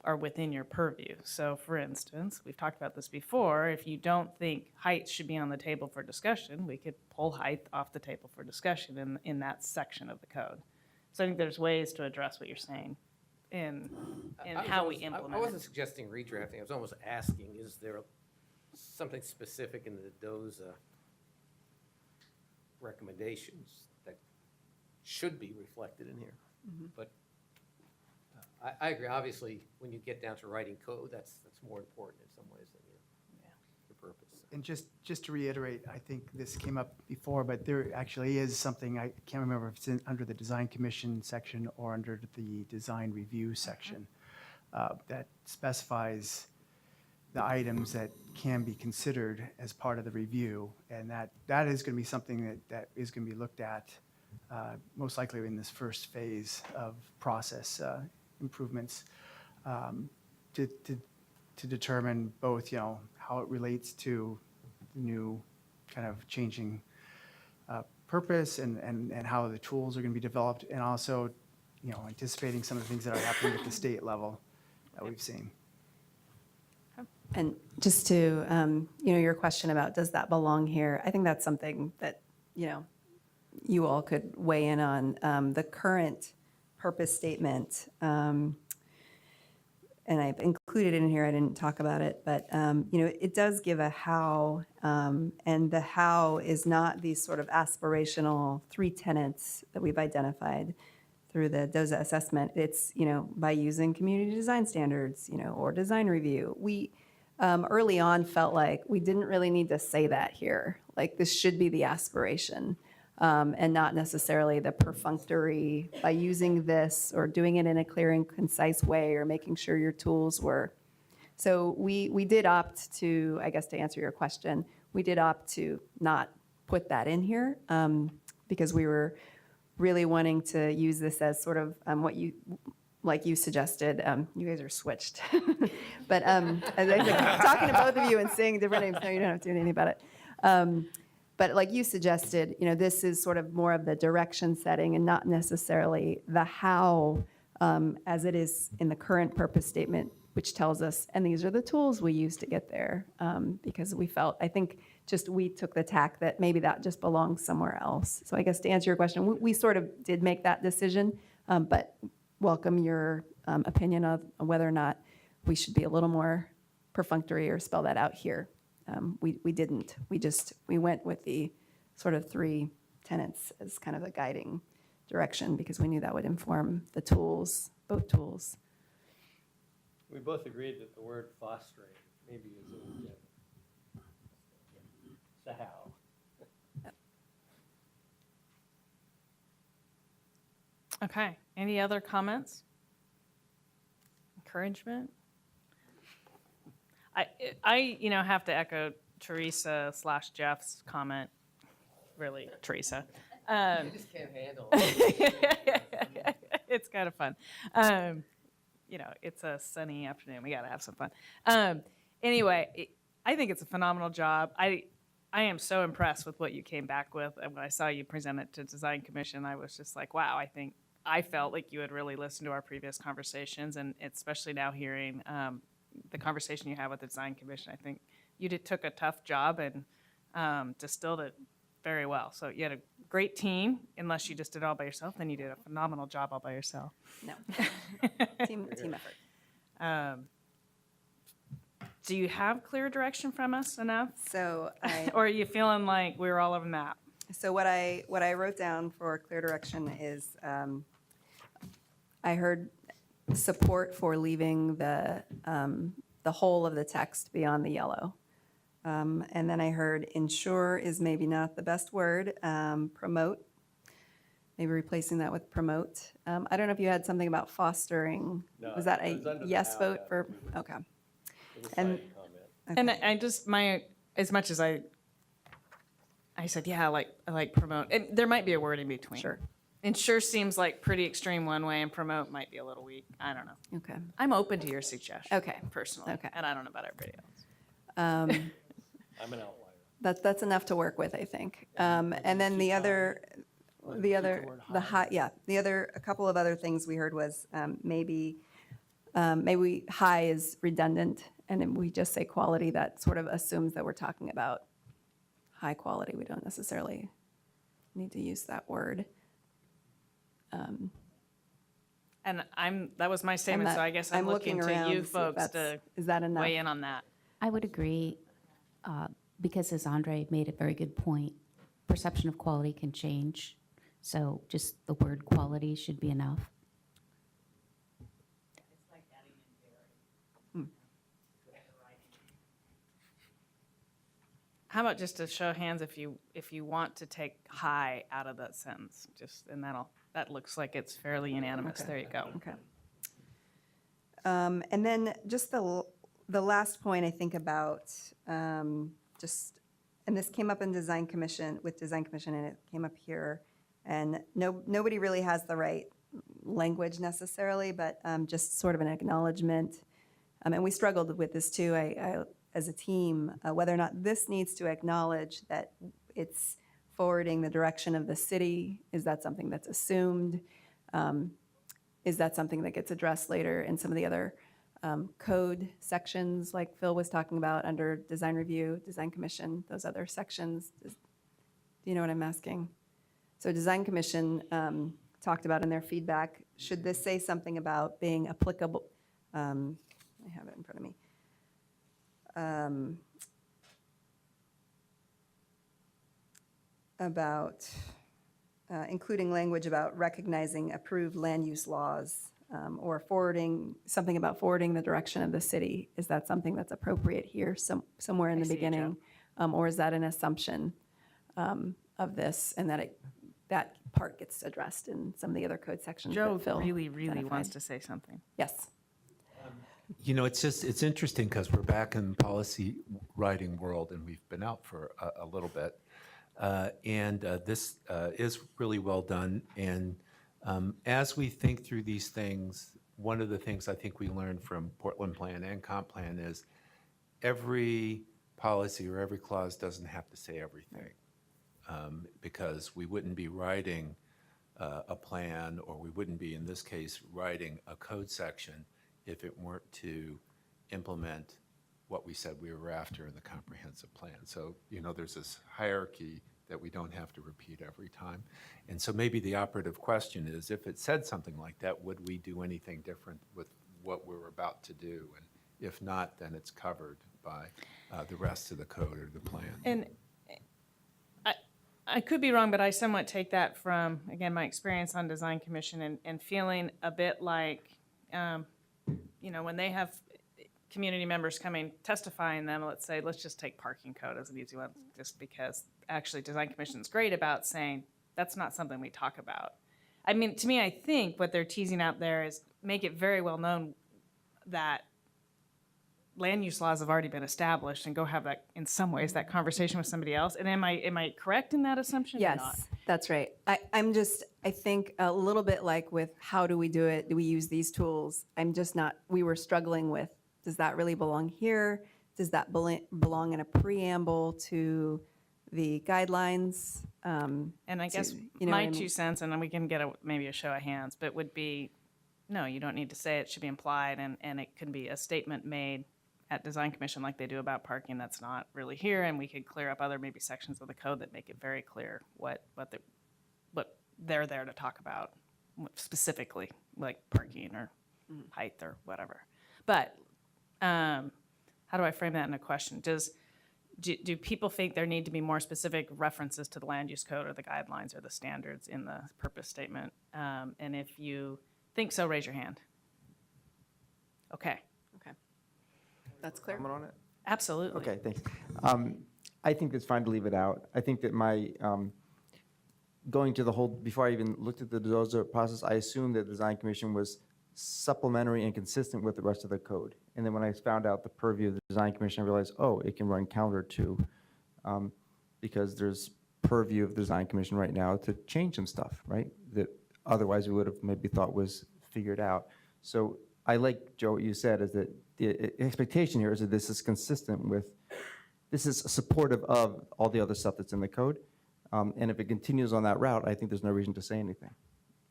are within your purview. So for instance, we've talked about this before, if you don't think height should be on the table for discussion, we could pull height off the table for discussion in that section of the code. So I think there's ways to address what you're saying in how we implement I wasn't it. suggesting redrafting. I was almost asking, is there something specific in the DOZA recommendations that should be reflected in here? But I agree. Obviously, when you get down to writing code, that's more important in some ways than your purpose. And just to reiterate, I think this came up before, but there actually is something, I can't remember if it's under the Design Commission section or under the Design Review section, that specifies the items that can be considered as part of the review. And that is going to be something that is going to be looked at most likely in this first phase of process improvements to determine both, how it relates to the new kind of changing purpose and how the tools are going to be developed, and also, anticipating some of the things that are happening at the state level that we've seen. And just to, your question about does that belong here, I think that's something that, you all could weigh in on. The current purpose statement, and I've included it in here, I didn't talk about it, but, it does give a how, and the how is not these sort of aspirational 3 tenets that we've identified through the DOZA assessment. It's, by using community design standards, or design review. We early on felt like we didn't really need to say that here. Like this should be the aspiration. And not necessarily the perfunctory by using this or doing it in a clear and concise way or making sure your tools were. So we did opt to, I guess to answer your question, we did opt to not put that in here because we were really wanting to use this as sort of what you, like you suggested, you guys are switched. But as I'm talking to both of you and saying different names, no, you don't have to do anything about it. But like you suggested, this is sort of more of the direction setting and not necessarily the how as it is in the current purpose statement, which tells us, and these are the tools we use to get there. Because we felt, I think just we took the tack that maybe that just belongs somewhere else. So I guess to answer your question, we sort of did make that decision, but welcome your opinion of whether or not we should be a little more perfunctory or spell that out here. We didn't. We went with the sort of 3 tenets as kind of a guiding direction because we knew that would inform the tools, both tools. We both agreed that the word fostering maybe is a little bit. It's a how. Okay, any other comments? Encouragement? I have to echo Teresa / Jeff's comment, really, Teresa. You just can't handle it. It's kind of fun. You know, it's a sunny afternoon. We got to have some fun. Anyway, I think it's a phenomenal job. I am so impressed with what you came back with. And when I saw you present it to Design Commission, I was just like, wow, I felt like you had really listened to our previous conversations, and especially now hearing the conversation you had with the Design Commission. I think you took a tough job and distilled it very well. So you had a great team. Unless you just did it all by yourself, then you did a phenomenal job all by yourself. No. Team effort. Do you have clear direction from us enough? So Or are you feeling like we were all over the map? So what I wrote down for clear direction is I heard support for leaving the whole of the text beyond the yellow. And then I heard ensure is maybe not the best word, promote, maybe replacing that with promote. I don't know if you had something about fostering. No, Was that it was a under the yes how vote that for, we- okay. It was And- side comment. And I just, as much as I said, yeah, I like promote. And there might be a word in between. Sure. Ensure seems like pretty extreme one way, and promote might be a little weak. I don't know. Okay. I'm open to your suggestion. Okay. Personally. Okay. And I don't know about everybody else. I'm an outlier. That's enough to work with, I think. And then a couple of other things we heard was maybe high is redundant, and then we just say quality. That sort of assumes that we're talking about high quality. We don't necessarily need to use that word. And that was my statement, so I guess I'm looking to around you see if folks that's- to Is that enough? weigh in on that. I would agree, because as Andre made a very good point, perception of quality can change. So just the word quality should be enough. How about just a show of hands if you want to take high out of that sentence, and that looks like it's fairly unanimous. Okay. There you go. Okay. And then just the last point I think about, and this came up in Design Commission, and it came up here, and nobody really has the right language necessarily, but just sort of an acknowledgement. And we struggled with this too, I as a team, whether or not this needs to acknowledge that it's forwarding the direction of the city. Is that something that's assumed? Is that something that gets addressed later in some of the other code sections, like Phil was talking about under design review, design commission, those other sections? Do you know what I'm asking? So design commission talked about in their feedback, should this say something about being applicable? I have it in front of me. About including language about recognizing approved land use laws, or something about forwarding the direction of the city. Is that something that's appropriate here, somewhere in I the see you, beginning? Or is that an assumption of this, and that part gets addressed in some of the other code sections Joe that Phil really identified? wants to say something. Yes. You know, it's interesting because we're back in the policy writing world, and we've been out for a little bit. This is really well done. And as we think through these things, one of the things I think we learned from Portland Plan and Comp Plan is every policy or every clause doesn't have to say everything, because we wouldn't be writing a plan, or we wouldn't be, in this case, writing a code section if it weren't to implement what we said we were after in the comprehensive plan. So, you know, there's this hierarchy that we don't have to repeat every time. And so maybe the operative question is, if it said something like that, would we do anything different with what we're about to do? And if not, then it's covered by the rest of the code or the plan. And I could be wrong, but I somewhat take that from, again, my experience on Design Commission and feeling a bit like, when they have community members coming testifying them, let's just take parking code as an easy one, just because actually Design Commission is great about saying that's not something we talk about. I mean, to me, I think what they're teasing out there is make it very well known that land use laws have already been established and go have that, in some ways, that conversation with somebody else. And am I correct in that assumption or not? Yes, that's right. I think a little bit like with how do we do it? Do we use these tools? We were struggling with, does that really belong here? Does that belong in a preamble to the guidelines? And I guess my 2 cents, and then we can get maybe a show of hands, but would be, no, you don't need to say it should be implied, and it can be a statement made at Design Commission like they do about parking that's not really here, and we could clear up other maybe sections of the code that make it very clear what they're there to talk about specifically, like parking or height or whatever. But how do I frame that in a question? Do people think there need to be more specific references to the land use code or the guidelines or the standards in the purpose statement? And if you think so, raise your hand. Okay. That's clear. Comment on it? Absolutely. Okay, thanks. I think it's fine to leave it out. I think that my, going to the whole, before I even looked at the DOZA process, I assumed that the Design Commission was supplementary and consistent with the rest of the code. And then when I found out the purview of the Design Commission, I realized, oh, it can run counter to, because there's purview of the Design Commission right now to change some stuff, right? That otherwise we would have maybe thought was figured out. So I like, Joe, what you said is that the expectation here is that this is consistent with, this is supportive of all the other stuff that's in the code. And if it continues on that route, I think there's no reason to say anything.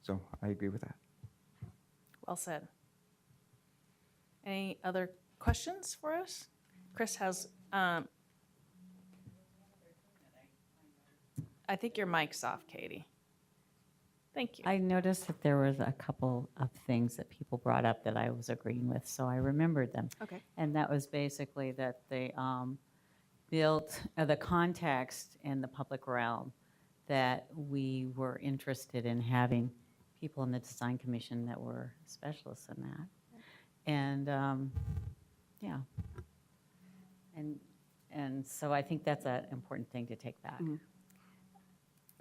So I agree with that. Well said. Any other questions for us? Chris has, I think your mic's off, Katie. Thank you. I noticed that there was a couple of things that people brought up that I was agreeing with, so I remembered them. Okay. And that was basically that they built the context in the public realm, that we were interested in having people in the Design Commission that were specialists in that. And, yeah. And so I think that's an important thing to take back.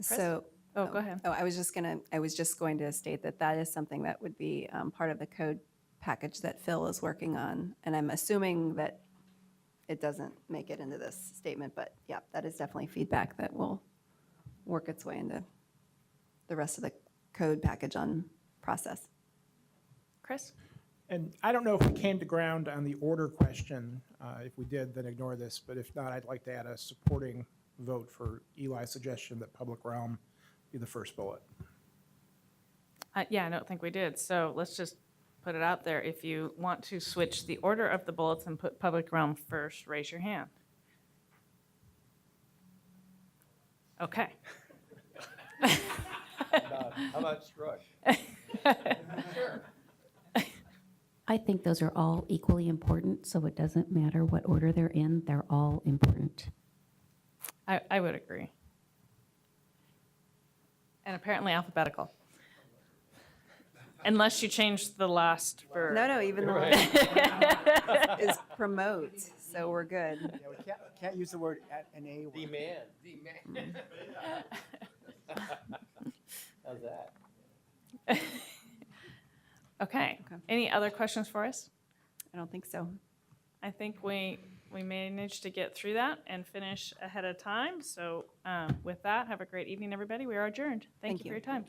So. Oh, go ahead. Oh, I was just going to state that that is something that would be part of the code package that Phil is working on. And I'm assuming that it doesn't make it into this statement, but yeah, that is definitely feedback that will work its way into the rest of the code package on process. Chris? And I don't know if we came to ground on the order question. If we did, then ignore this. But if not, I'd like to add a supporting vote for Eli's suggestion that public realm be the first bullet. Yeah, I don't think we did. So let's just put it out there. If you want to switch the order of the bullets and put public realm first, raise your hand. Okay. How about struck? I think those are all equally important, so it doesn't matter what order they're in, they're all important. I would agree. And apparently alphabetical. Unless you change the last verb. No, even the last is promote, so we're good. Yeah, we can't use the word an A word. Demand. How's that? Okay. Any other questions for us? I don't think so. I think we managed to get through that and finish ahead of time. So with that, have a great evening, everybody. We are adjourned. Thank you for your time.